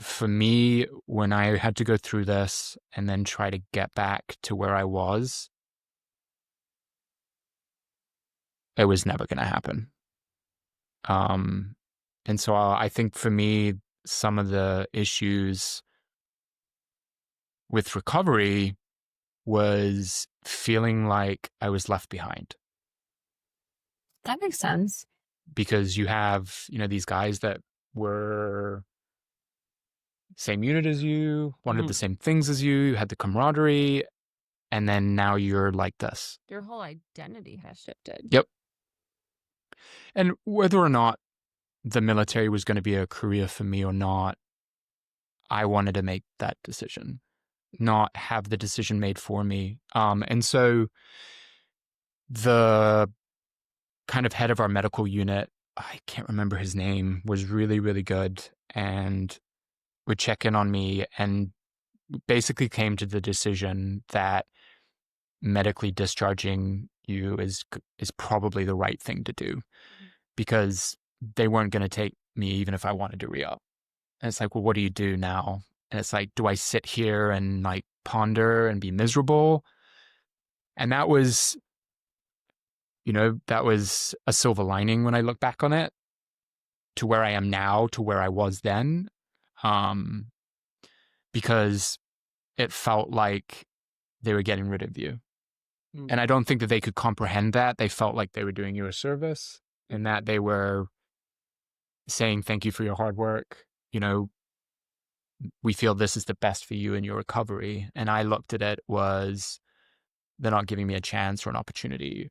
for me, when I had to go through this and then try to get back to where I was, it was never going to happen. And so I think for me, some of the issues with recovery was feeling like I was left behind. That makes sense. Because you have, these guys that were same unit as you, wanted the same things as you had the camaraderie, and then now you're like this. Your whole identity has shifted. Yep. And whether or not the military was going to be a career for me or not, I wanted to make that decision, not have the decision made for me. And so the kind of head of our medical unit, I can't remember his name, was really, really good and would check in on me and basically came to the decision that medically discharging you is probably the right thing to do, because they weren't going to take me even if I wanted to re-up. And it's like, well, what do you do now? And it's like, do I sit here and like ponder and be miserable? And that was, that was a silver lining when I look back on it, to where I am now, to where I was then. Because it felt like they were getting rid of you. And I don't think that they could comprehend that. They felt like they were doing you a service, and that they were saying, thank you for your hard work. We feel this is the best for you in your recovery. And I looked at it was, they're not giving me a chance or an opportunity.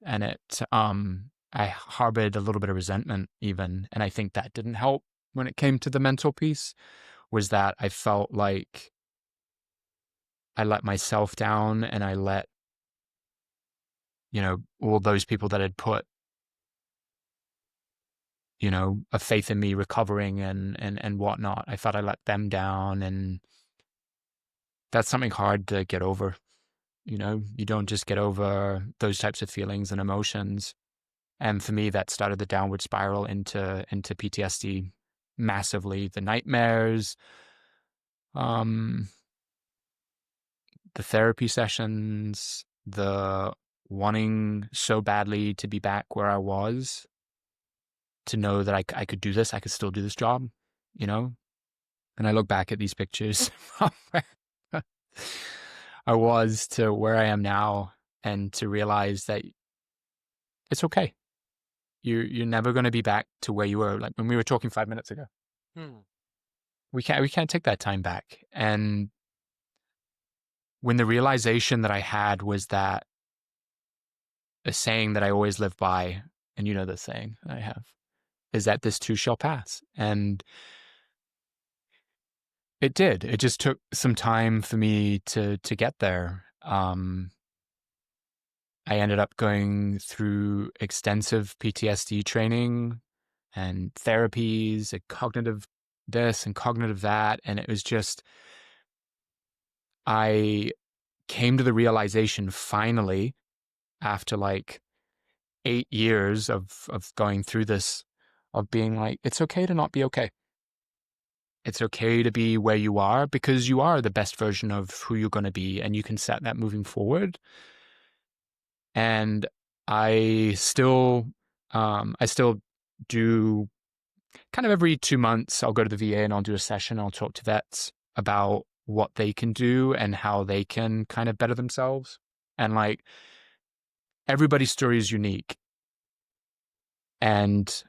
And I harbored a little bit of resentment even. And I think that didn't help when it came to the mental piece, was that I felt like I let myself down, and I let, all those people that had put, a faith in me recovering and whatnot. I thought I let them down, and that's something hard to get over. You don't just get over those types of feelings and emotions. And for me, that started the downward spiral into PTSD massively. The nightmares, the therapy sessions, the wanting so badly to be back where I was, to know that I could do this, I could still do this job, you know? And I look back at these pictures from where I was to where I am now, and to realize that it's okay. You're never going to be back to where you were, like when we were talking 5 minutes ago. We can't take that time back. And when the realization that I had was that a saying that I always live by, and you know the saying I have, is that this too shall pass. And it did. It just took some time for me to get there. I ended up going through extensive PTSD training and therapies, and cognitive this and cognitive that. And it was just, I came to the realization finally, after like 8 years of going through this, of being like, it's okay to not be okay. It's okay to be where you are, because you are the best version of who you're going to be, and you can set that moving forward. And I still do kind of every 2 months, I'll go to the VA and I'll do a session. I'll talk to vets about what they can do and how they can kind of better themselves. And like, everybody's story is unique. And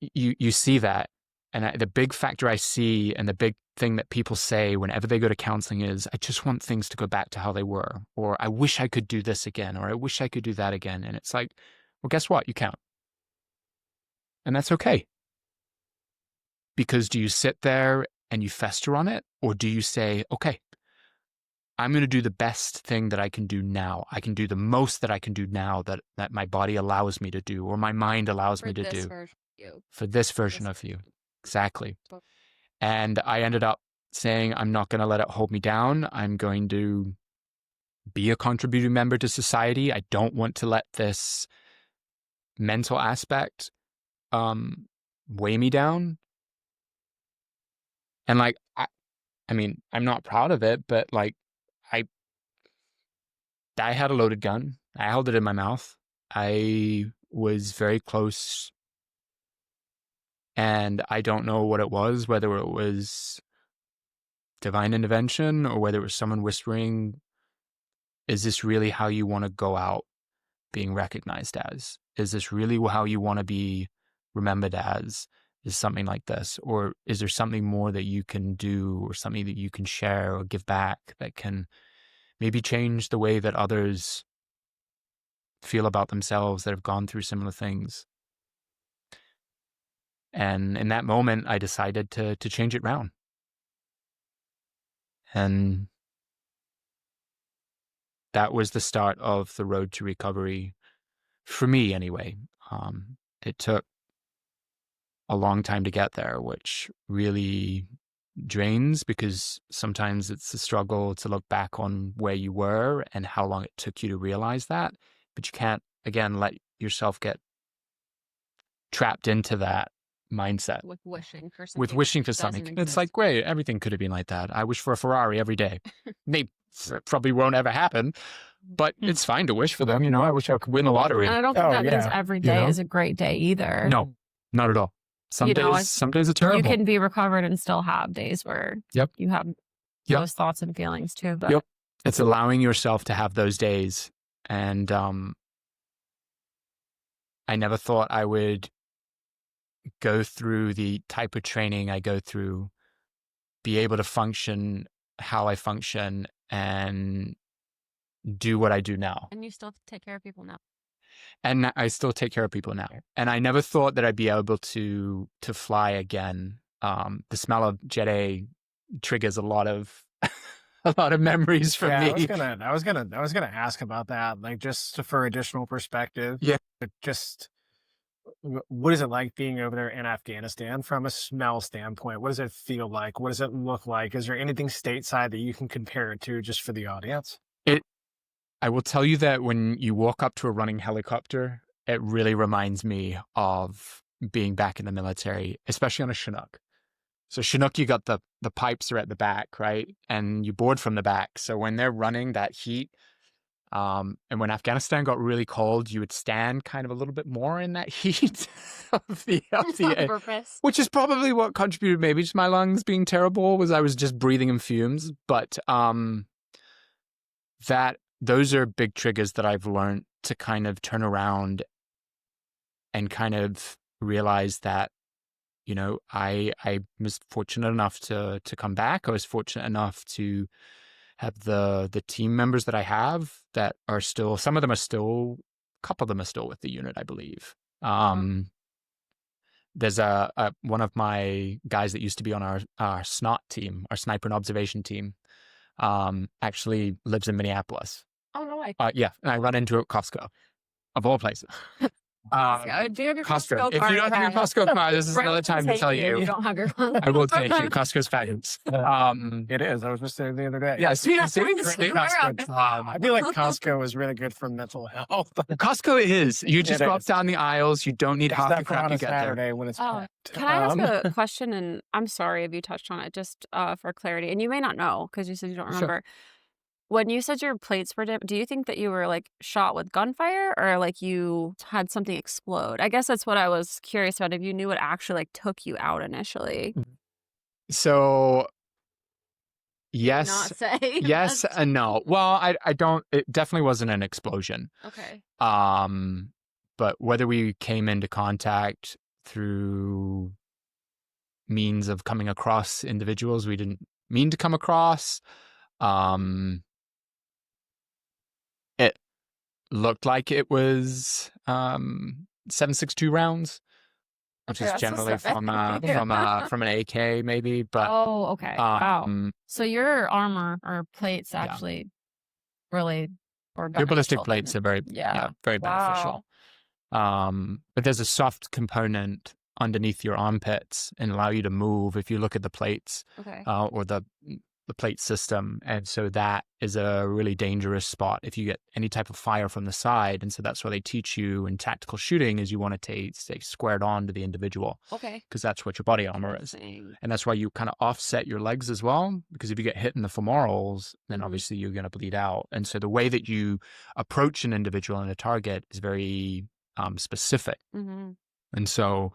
you see that. And the big factor I see, and the big thing that people say whenever they go to counseling, is, I just want things to go back to how they were, or I wish I could do this again, or I wish I could do that again. And it's like, well, guess what? You can't. And that's okay. Because do you sit there and you fester on it, or do you say, okay, I'm going to do the best thing that I can do now. I can do the most that I can do now that my body allows me to do, or my mind allows me to do. For this version of you. Exactly. And I ended up saying, I'm not going to let it hold me down. I'm going to be a contributing member to society. I don't want to let this mental aspect weigh me down. And like, I mean, I'm not proud of it, but like, I had a loaded gun. I held it in my mouth. I was very close. And I don't know what it was, whether it was divine intervention or whether it was someone whispering, is this really how you want to go out being recognized as? Is this really how you want to be remembered as? Is something like this? Or is there something more that you can do, or something that you can share or give back that can maybe change the way that others feel about themselves that have gone through similar things? And in that moment, I decided to change it round. And that was the start of the road to recovery, for me anyway. It took a long time to get there, which really drains, because sometimes it's a struggle to look back on where you were and how long it took you to realize that. But you can't, again, let yourself get trapped into that mindset With wishing for something. It's like, great, everything could have been like that. I wish for a Ferrari every day. They probably won't ever happen, but it's fine to wish for them. You know, I wish I could win the lottery. And I don't think that means every day is a great day either. No, not at all. Some days are terrible. You can be recovered and still have days where you have those thoughts and feelings too. But it's allowing yourself to have those days. And I never thought I would go through the type of training I go through, be able to function how I function, and do what I do now. And you still take care of people now. And I still take care of people now. And I never thought that I'd be able to fly again. The smell of Jet A triggers a lot of memories for me. I was gonna ask about that, like, just for additional perspective. Yeah. But just, what is it like being over there in Afghanistan from a smell standpoint? What does it feel like? What does it look like? Is there anything stateside that you can compare it to, just for the audience? I will tell you that when you walk up to a running helicopter, it really reminds me of being back in the military, especially on a Chinook. So Chinook, you got the pipes are at the back, right? And you board from the back. So when they're running that heat, and when Afghanistan got really cold, you would stand kind of a little bit more in that heat of the On purpose. which is probably what contributed maybe to my lungs being terrible, was I was just breathing in fumes. But those are big triggers that I've learned to kind of turn around and kind of realize that, you know, I was fortunate enough to come back. I was fortunate enough to have the team members that I have that are still, some of them are still, a couple of them are still with the unit, I believe. There's one of my guys that used to be on our SNOT team, our sniper and observation team, actually lives in Minneapolis. Oh, no way. Yeah, and I run into it at Costco, of all places. Do you have your Costco. Costco If card? you don't have your Costco card, this is another time to tell you. You don't have your Costco. I will take you. Costco's fabulous. It is. I was just there the other day. Yeah, see, I feel like Costco is really good for mental health. Costco is. You just It go up is. down the aisles. You don't need half the Except for crap on you a get there. Saturday when it's Oh, packed. can I ask a question? And I'm sorry if you touched on it, just for clarity. And you may not know because you said you don't Sure. remember. When you said your plates were do you think that you were like shot with gunfire or like you had something explode? I guess that's what I was curious about. If you knew what actually like took you out initially. So, yes, Not say. yes and no. Well, I don't. It definitely wasn't an explosion. Okay. But whether we came into contact through means of coming across individuals we didn't mean to come across, it looked like it was 7.62 rounds, which Okay, is that's generally specific. from an AK maybe. But Oh, okay. Wow. um, So your armor or plates Yeah. actually really were your ballistic beneficial plates then. are very Yeah. very beneficial. But there's a soft component underneath your armpits and allow you to move if you look at the plates, Okay. or the plate system. And so that is a really dangerous spot if you get any type of fire from the side. And so that's why they teach you in tactical shooting is you want to stay squared on to the individual, Okay. because that's what your body armor is. Interesting. And that's why you kind of offset your legs as well, because if you get hit in the femorals, then Mhm. obviously you're going to bleed out. And so the way that you approach an individual and a target is very specific. Mm-hmm. And so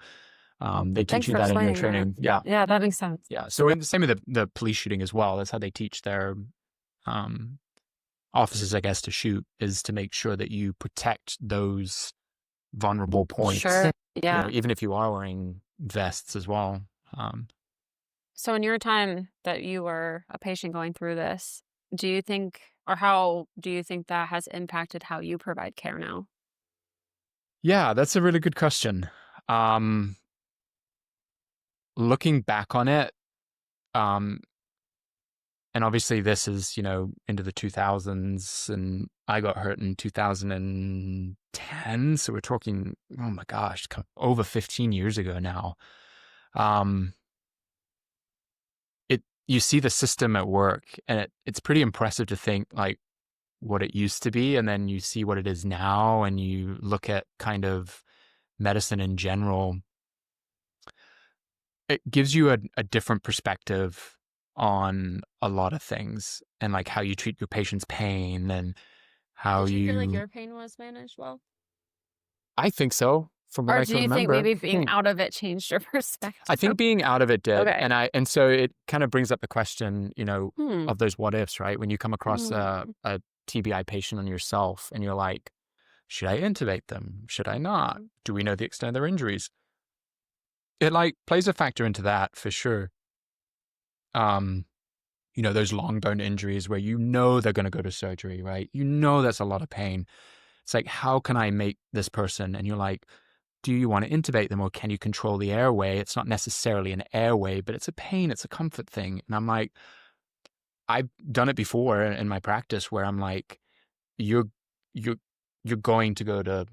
they Thanks teach you for that in your explaining that. training. Yeah. Yeah, that makes sense. Yeah. So in the same with the police shooting as well. That's how they teach their officers, I guess, to shoot, is to make sure that you protect those vulnerable points. Sure. you Yeah. know, even if you are wearing vests as well. So in your time that you were a patient going through this, do you think, or how do you think that has impacted how you provide care now? Yeah, that's a really good question. Looking back on it, and obviously this is, into the 2000s, and I got hurt in 2010. So we're talking, oh my gosh, over 15 years ago now. You see the system at work, and it's pretty impressive to think like what it used to be, and then you see what it is now, and you look at kind of medicine in general. It gives you a different perspective on a lot of things, and like how you treat your patient's pain, and how Did you feel like you. your pain was managed well? I think so. From what Or I do can you think remember, maybe being out of it changed your perspective? I think being out of it did, Okay. and so it kind of brings up the question, Hmm. of those what ifs, right? When you come across a Hmm. TBI patient on yourself, and you're like, should I intubate them? Should I not? Do we know the extent of their injuries? It like plays a factor into that for sure. Those long bone injuries where they're going to go to surgery, right? That's a lot of pain. It's like, how can I make this person? And you're like, do you want to intubate them, or can you control the airway? It's not necessarily an airway, but it's a pain. It's a comfort thing. And I'm like, I've done it before in my practice where I'm like, you're going to go to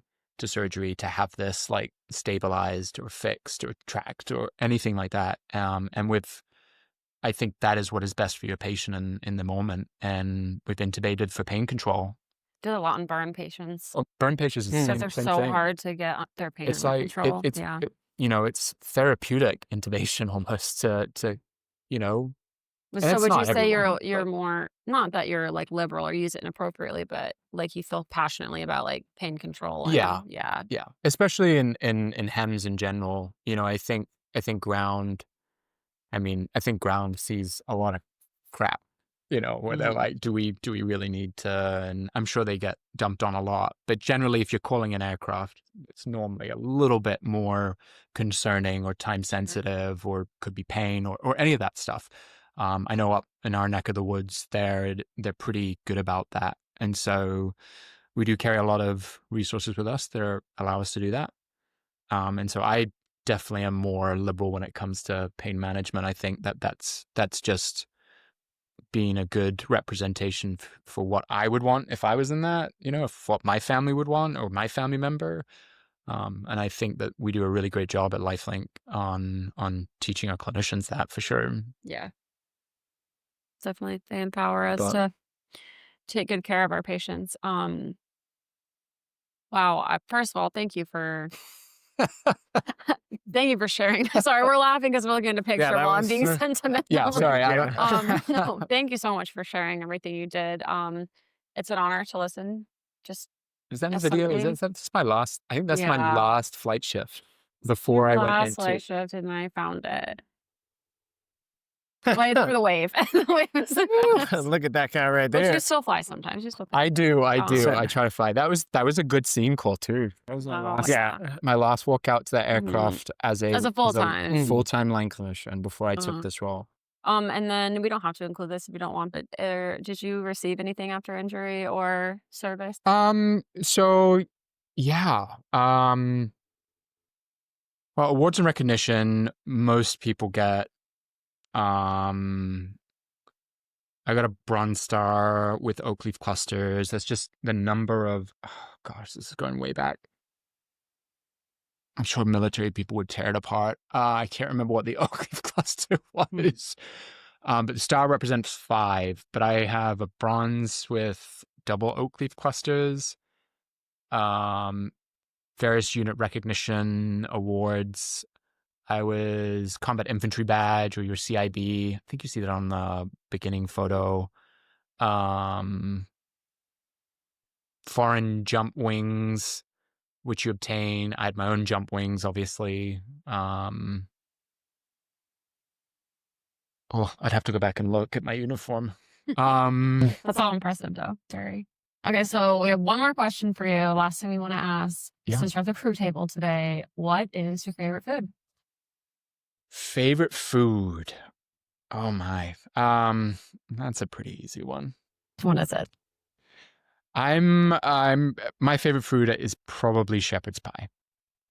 surgery to have this like stabilized or fixed or tracked or anything like that. And I think that is what is best for your patient in the moment. And we've intubated for pain control. Did a lot in burn patients. Burn patients is the Because they're same so thing. hard to get their pain It's under like control. it's Yeah. it's therapeutic intubation almost to and So it's would you not say everyone, you're but more, not that you're like liberal or use it inappropriately, but like you feel passionately about like pain control yeah, and yeah. yeah, especially in HEMS in general. I think ground. I think ground sees a lot of crap, where they're Mhm. like, do we really need to? And I'm sure they get dumped on a lot. But generally, if you're calling an aircraft, it's normally a little bit more concerning or time sensitive or could be pain or any of that stuff. I know up in our neck of the woods there, they're pretty good about that. And so we do carry a lot of resources with us that allow us to do that. And so I definitely am more liberal when it comes to pain management. I think that's just being a good representation for what I would want if I was in that, if what my family would want or my family member. And I think that we do a really great job at LifeLink on teaching our clinicians that for sure. Yeah. Definitely. They empower us But to take good care of our patients. Wow. First of all, thank you for sharing. Sorry, we're laughing because we're looking at a Yeah, picture that while I'm being was sentimental. yeah, sorry, I don't. yeah. No, thank you so much for sharing everything you did. It's an honor to listen. Just Is that a as video? somebody, That's my last? I think that's my yeah. last flight shift It's before your I went last into. light shift, and I found it. Wait for the wave. The wave is the best. Look at that guy right But you there. still fly sometimes. You still fly. I do. Oh, I try to fly. That was a good scene call too. That was my oh, last Yeah. my last walk out to that Mhm. aircraft as As a full time. full-time line clinician before I took Uh-huh. this role. And then we don't have to include this if you don't want, but did you receive anything after injury or service? So yeah. Well, awards and recognition, most people get. I got a Bronze Star with oak leaf clusters. That's just the number of, oh gosh, this is going way back. I'm sure military people would tear it apart. I can't remember what the oak leaf cluster was. But the star represents 5. But I have a bronze with double oak leaf clusters. Various unit recognition awards. I was Combat Infantry Badge or your CIB. I think you see that on the beginning photo. Foreign jump wings, which you obtain. I had my own jump wings, obviously. I'd have to go back and look at my uniform. That's all impressive, though. Terry. Okay, so we have one more question for you. Last thing we want to ask, Yeah. since you're at the crew table today, what is your favorite food? Favorite food? Oh my. That's a pretty easy one. What is it? My favorite food is probably shepherd's pie.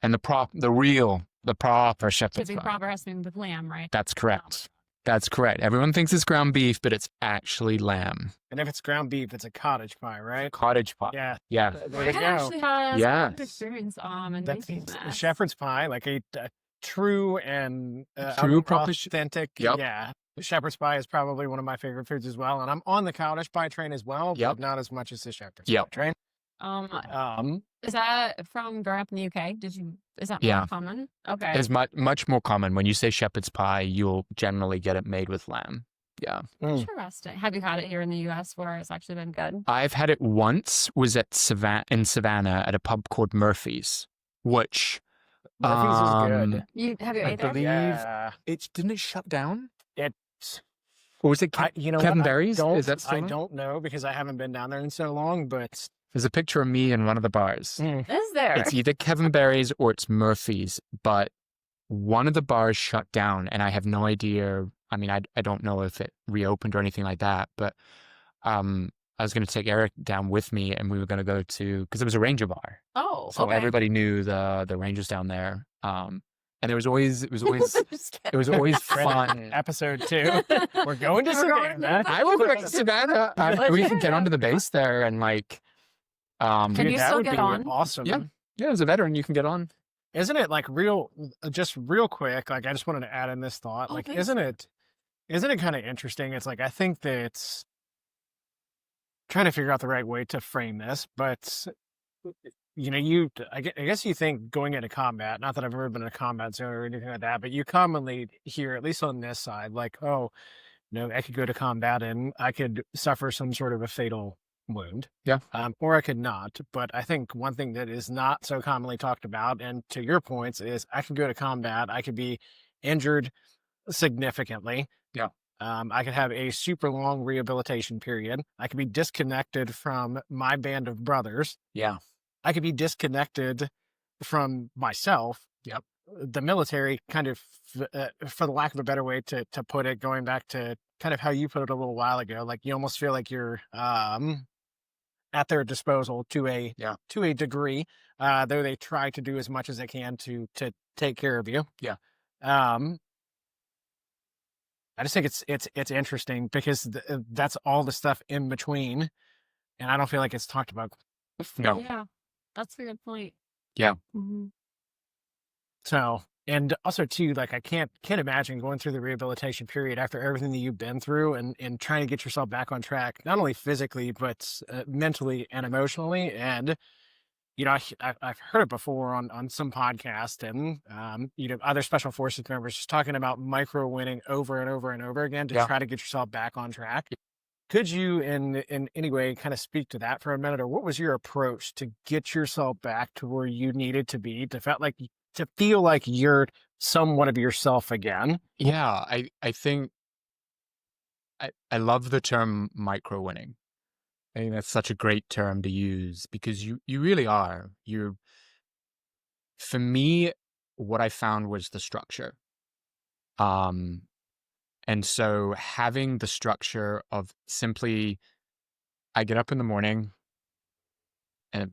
And the proper To shepherd's be pie. proper has to be with lamb, right? That's correct. That's correct. Everyone thinks it's ground beef, but it's actually lamb. And if it's ground beef, it's a cottage pie, right? Cottage pie. Yeah. Yeah. There I you go. actually has Yes. good experience in That's making that. shepherd's pie, like a true and True, proper authentic. Yep. Yeah. Shepherd's pie is probably one of my favorite foods as well. And I'm on the cottage pie train as well, Yep. but not as much as the shepherd's Yep. pie train. Is that from growing up in the UK? Is that Yeah. more common? Okay. It's much more common. When you say shepherd's pie, you'll generally get it made with lamb. Yeah. Interesting. Have you had it here in the US where it's actually been good? I've had it once, was at Savannah at a pub called Murphy's, which Murphy's is good. Have you I ate there? believe Yeah. didn't it shut down? It's Or was it Kevin what? Berry's? Is that still I on? don't know because I haven't been down there in so long, but There's a picture of me in one of the bars. Is there? It's either Kevin Berry's or it's Murphy's, but one of the bars shut down, and I have no idea. I mean, I don't know if it reopened or anything like that, but I was going to take Eric down with me, and we were going to go to, because it was a Ranger bar, Oh, so okay. everybody knew the Rangers down there, and it was always Just it was always fun. episode 2, we're going to Savannah. I will go to Savannah. We can get onto the base there and like. Can Dude, you that still would get be on? awesome. Yeah, as a veteran, you can get on. Isn't it like just real quick, like I just wanted to add in this thought, like please. isn't it kind of interesting? It's like I think that it's trying to figure out the right way to frame this, but I guess you think going into combat, not that I've ever been in a combat zone or anything like that, but you commonly hear, at least on this side, like, oh, I could go to combat and I could suffer some sort of a fatal wound. Yeah. Or I could not. But I think one thing that is not so commonly talked about, and to your points, is I could go to combat, I could be injured significantly. Yeah. I could have a super long rehabilitation period. I could be disconnected from my band of brothers. Yeah. I could be disconnected from myself. Yep. The military kind of, for the lack of a better way to put it, going back to kind of how you put it a little while ago, like you almost feel like you're at their disposal to a degree, though they try to do as much as they can to take care of you. Yeah. I just think it's interesting because that's all the stuff in between, and I don't feel like it's talked about. No. Yeah, that's a good point. Yeah. Mm-hmm. So, and also too, like I can't imagine going through the rehabilitation period after everything that you've been through and trying to get yourself back on track, not only physically, but mentally and emotionally. And, I've heard it before on some podcast and, other special forces members just talking about micro winning over and over and over again to try to get yourself back on track. Could you in any way kind of speak to that for a minute, or what was your approach to get yourself back to where you needed to be to feel like you're somewhat of yourself again? Yeah. I think I love the term micro winning. I think that's such a great term to use because you really are. For me, what I found was the structure. And so having the structure of simply, I get up in the morning, and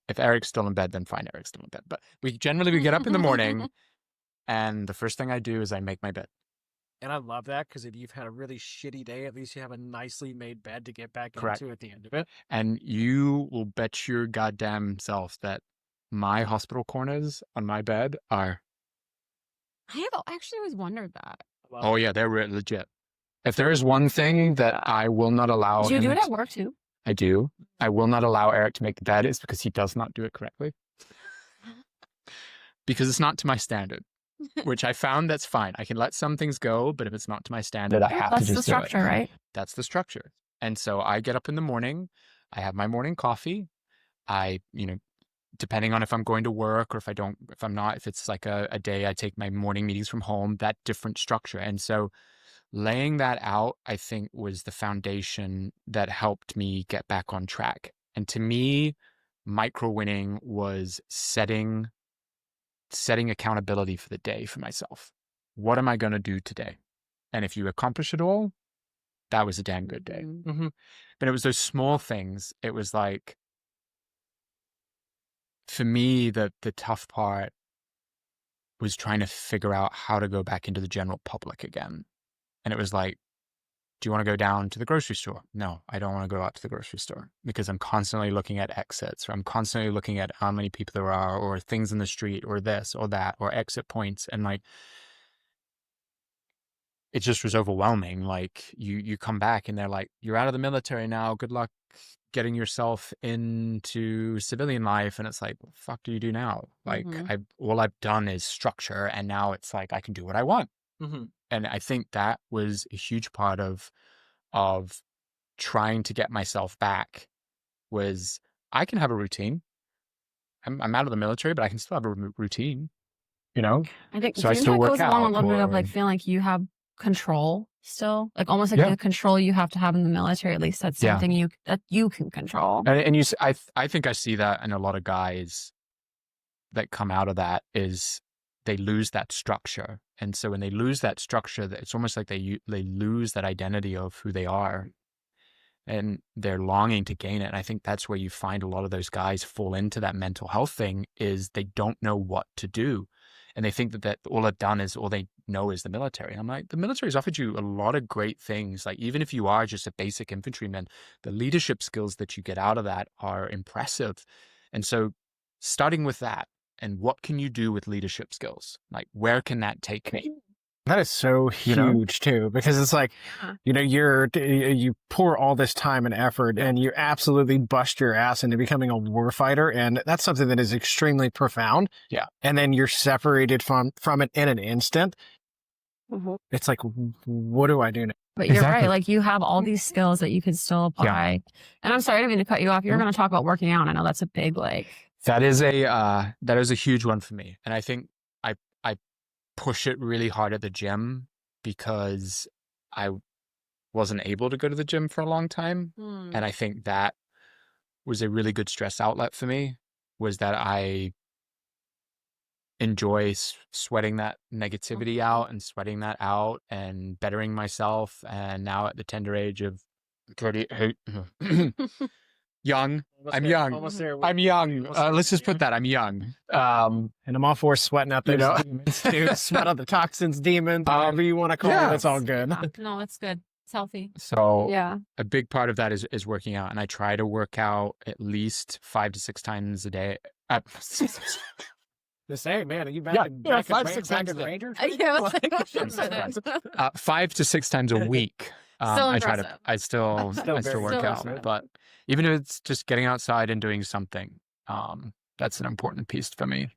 if Eric's still in bed, then fine, Eric's still in bed. But we get up in the morning, and the first thing I do is I make my bed. And I love that because if you've had a really shitty day, at least you have a nicely made bed to get back into at the end of it. And you will bet your goddamn self that my hospital corners on my bed are. I have actually always wondered that. Oh yeah, they're legit. If there is one thing that I will not allow, do you do it at work too? I do. I will not allow Eric to make the bed. It's because he does not do it correctly. Because it's not to my standard. Which I found that's fine. I can let some things go, but if it's not to my standard, I have to just do it. That's the structure, right? That's the structure. And so I get up in the morning, I have my morning coffee. I, depending on if I'm going to work or if I'm not, if it's like a day I take my morning meetings from home, that different structure. And so laying that out, I think, was the foundation that helped me get back on track. And to me, micro winning was setting accountability for the day for myself. What am I going to do today? And if you accomplish it all, that was a damn good day. Mm-hmm. But it was those small things. It was like, for me, the tough part was trying to figure out how to go back into the general public again. And it was like, do you want to go down to the grocery store? No, I don't want to go out to the grocery store because I'm constantly looking at exits, or I'm constantly looking at how many people there are, or things in the street, or this or that, or exit points. And like, it just was overwhelming. Like you come back and they're like, you're out of the military now. Good luck getting yourself into civilian life. And it's like, what the fuck do you do now? Like all I've done is structure. And now it's like, I can do what I want. Mm-hmm. And I think that was a huge part of trying to get myself back was I can have a routine. I'm out of the military, but I can still have a routine, I think so. I still work out. That goes along a little bit of like feeling like you have control still, like almost like the control you have to have in the military. At least that's something that you can control. And I think I see that in a lot of guys that come out of that is they lose that structure. And so when they lose that structure, it's almost like they lose that identity of who they are, and they're longing to gain it. And I think that's where you find a lot of those guys fall into that mental health thing, is they don't know what to do. And they think that all they've done is all they know is the military. And I'm like, the military's offered you a lot of great things. Like, even if you are just a basic infantryman, the leadership skills that you get out of that are impressive. And so starting with that, and what can you do with leadership skills? Like, where can that take me? That is so You know? huge too, because it's like, you pour all this time and effort and you absolutely bust your ass into becoming a warfighter. And that's something that is extremely profound. Yeah. And then you're separated from it in an instant. Mm-hmm. It's like, what do I do now? But you're Exactly. right. Like you have all these skills that you can still apply. And I'm sorry, I didn't mean to cut you off. You're going to talk about working out. I know that's a big, That is a huge one for me. And I think I push it really hard at the gym because I wasn't able to go to the gym for a long time. And I think that was a really good stress outlet for me, was that I enjoy sweating that negativity out and sweating that out and bettering myself. And now at the tender age of 38, young. I'm young. Almost there. I'm young. Let's just put that. I'm young. And I'm all for sweating out those demons, dude. Sweat out the toxins, demons, whatever you want to call it. It's all good. no, it's good. It's healthy. So Yeah. a big part of that is working out. And I try to work out at least 5 to 6 times a day. The same, man. Are you back in 5 to 6 times a day. Ranger? Yeah. 5 to 6 times a week. Still I still work out, impressive. but even if it's just getting outside and doing something, that's an important piece for me.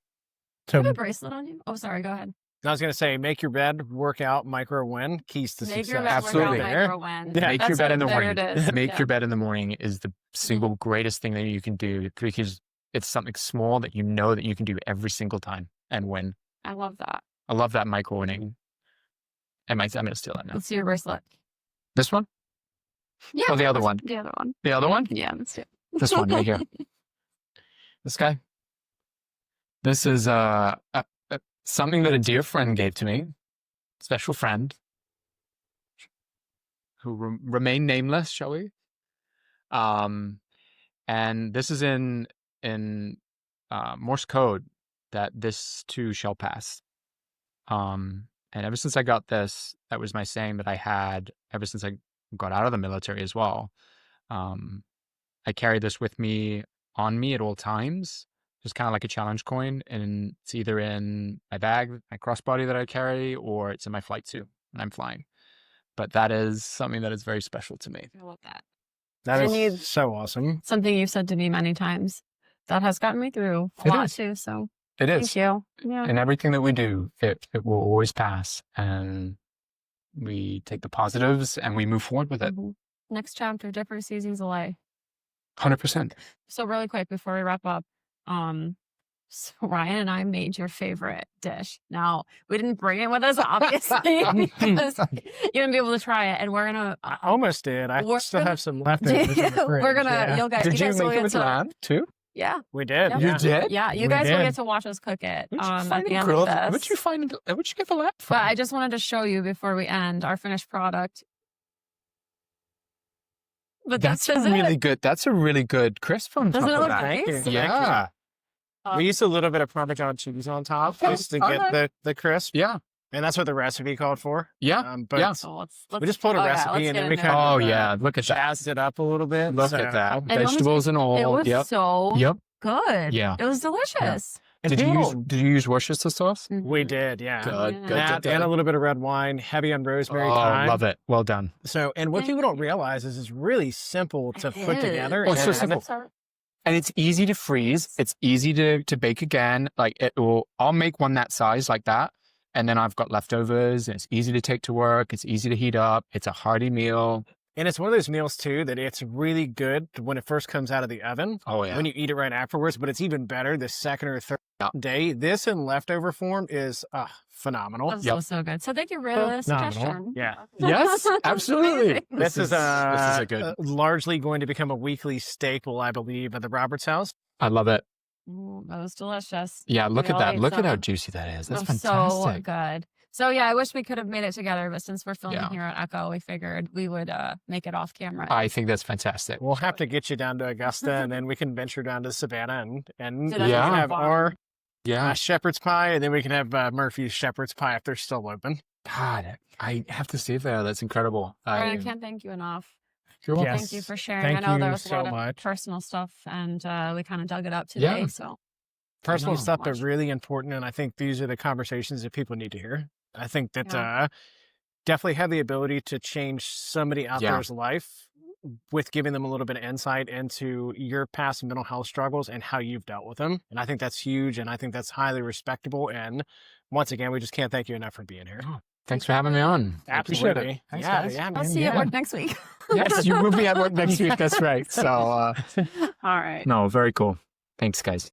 Do you have a bracelet on you? Oh, sorry. Go ahead. I was going to say, make your bed, work out, micro win, keys to Make success. your bed, Absolutely. work out, micro win. Yeah. Make your bed in the morning. There it is. Make your bed in the morning is the single greatest thing that you can do, because it's something small that you know that you can do every single time and win. I love that. I love that micro winning. I'm going to steal that now. Let's see your bracelet. This one? Yeah. Oh, the other one. The other one. The other one? Yeah, let's do it. This one right here. This guy. This is something that a dear friend gave to me. Special friend. Who remain nameless, shall we? And this is in Morse code, that this too shall pass. And ever since I got this, that was my saying that I had ever since I got out of the military as well. I carry this with me, on me at all times, just kind of like a challenge coin. And it's either in my bag, my crossbody that I carry, or it's in my flight suit when I'm flying. But that is something that is very special to me. I love that. That And is so awesome. Something you've said to me many times that has gotten me through a It lot is. too. So It is. thank you. Yeah. And everything that we do, it will always pass. And we take the positives and we move forward with it. Mhm. Next chapter, different seasons away. 100%. So really quick before we wrap up, so Ryan and I made your favorite dish. Now we didn't bring it with us, obviously, because you didn't be able to try it. And we're gonna I almost did. I We're still gonna- have some leftovers in the fridge. we're gonna Yeah. you'll guys. Did you guys will make it get with to- lamb too? Yeah, We did. Yep. You yeah. did? yeah. You We guys will did. get to watch us cook it Where'd you at find the it, end girl? of this. Where'd you get the lamb from? But I just wanted to show you before we end our finished product. But That's this is a really it. good. That's a really good crisp on Doesn't top it of look that. Thank nice? you. Yeah, We used a little bit of Parmesan cheese on top just to Okay. get the crisp. yeah, And that's what the recipe called for. yeah. But Yeah. So let's we just pulled a oh, yeah, recipe let's and get then we into kind it. of Oh yeah, look at that. jazzed it up a little bit. Look So- at that. And it was- Vegetables and all. It was Yep. so Yep. good. Yeah. It was delicious. Did you use Worcestershire sauce? We did, yeah. Good, Yeah. good, That good, and a good. little bit of red wine, heavy on rosemary Oh, thyme. love it. Well done. So, and what Thank people don't you. realize is it's really simple to It put is. together. Oh, it's so and- simple. And it's easy to freeze. It's easy to bake again. Like I'll make one that size like that. And then I've got leftovers. And it's easy to take to work. It's easy to heat up. It's a hearty meal. And it's one of those meals too that it's really good when it first comes out of the oven. Oh yeah. When you eat it right afterwards, but it's even better the second or third day. This in leftover form is phenomenal. That was Yep. so good. So thank you for the Phenomenal. suggestion. Yeah. Yes, absolutely. This is a good. largely going to become a weekly staple, I believe, at the Roberts house. I love it. Ooh, that was delicious. Yeah, look We at all that. ate Look at how some. juicy that is. That's It was fantastic. so good. So yeah, I wish we could have made it together, but since we're filming Yeah. here at Echo, we figured we would make it off camera. I think that's fantastic. We'll have to get you down to Augusta, and then we can venture down to Savannah, and So we that's can not have far. our Yeah. shepherd's pie, and then we can have Murphy's shepherd's pie if they're still open. God, I have to stay there. That's incredible. Brian, I can't thank you enough. You're welcome. Yes. Thank you for sharing. Thank I know there you was a so lot of much. personal stuff, and we kind of dug it up today. Yeah. So Personal know. stuff, but Much. really important, and I think these are the conversations that people need to hear. I think that definitely have the ability to change somebody out there's life with giving them a little bit of insight into your past mental health struggles and how you've dealt with them. And I think that's huge. And I think that's highly respectable. And once again, we just can't thank you enough for being here. Oh, thanks for having me on. Absolutely. Appreciate it. Thanks, Yeah, guys. yeah, man. I'll see you at work next week. Yes, you will be at work next week. That's right. So, All right. no, very cool. Thanks, guys.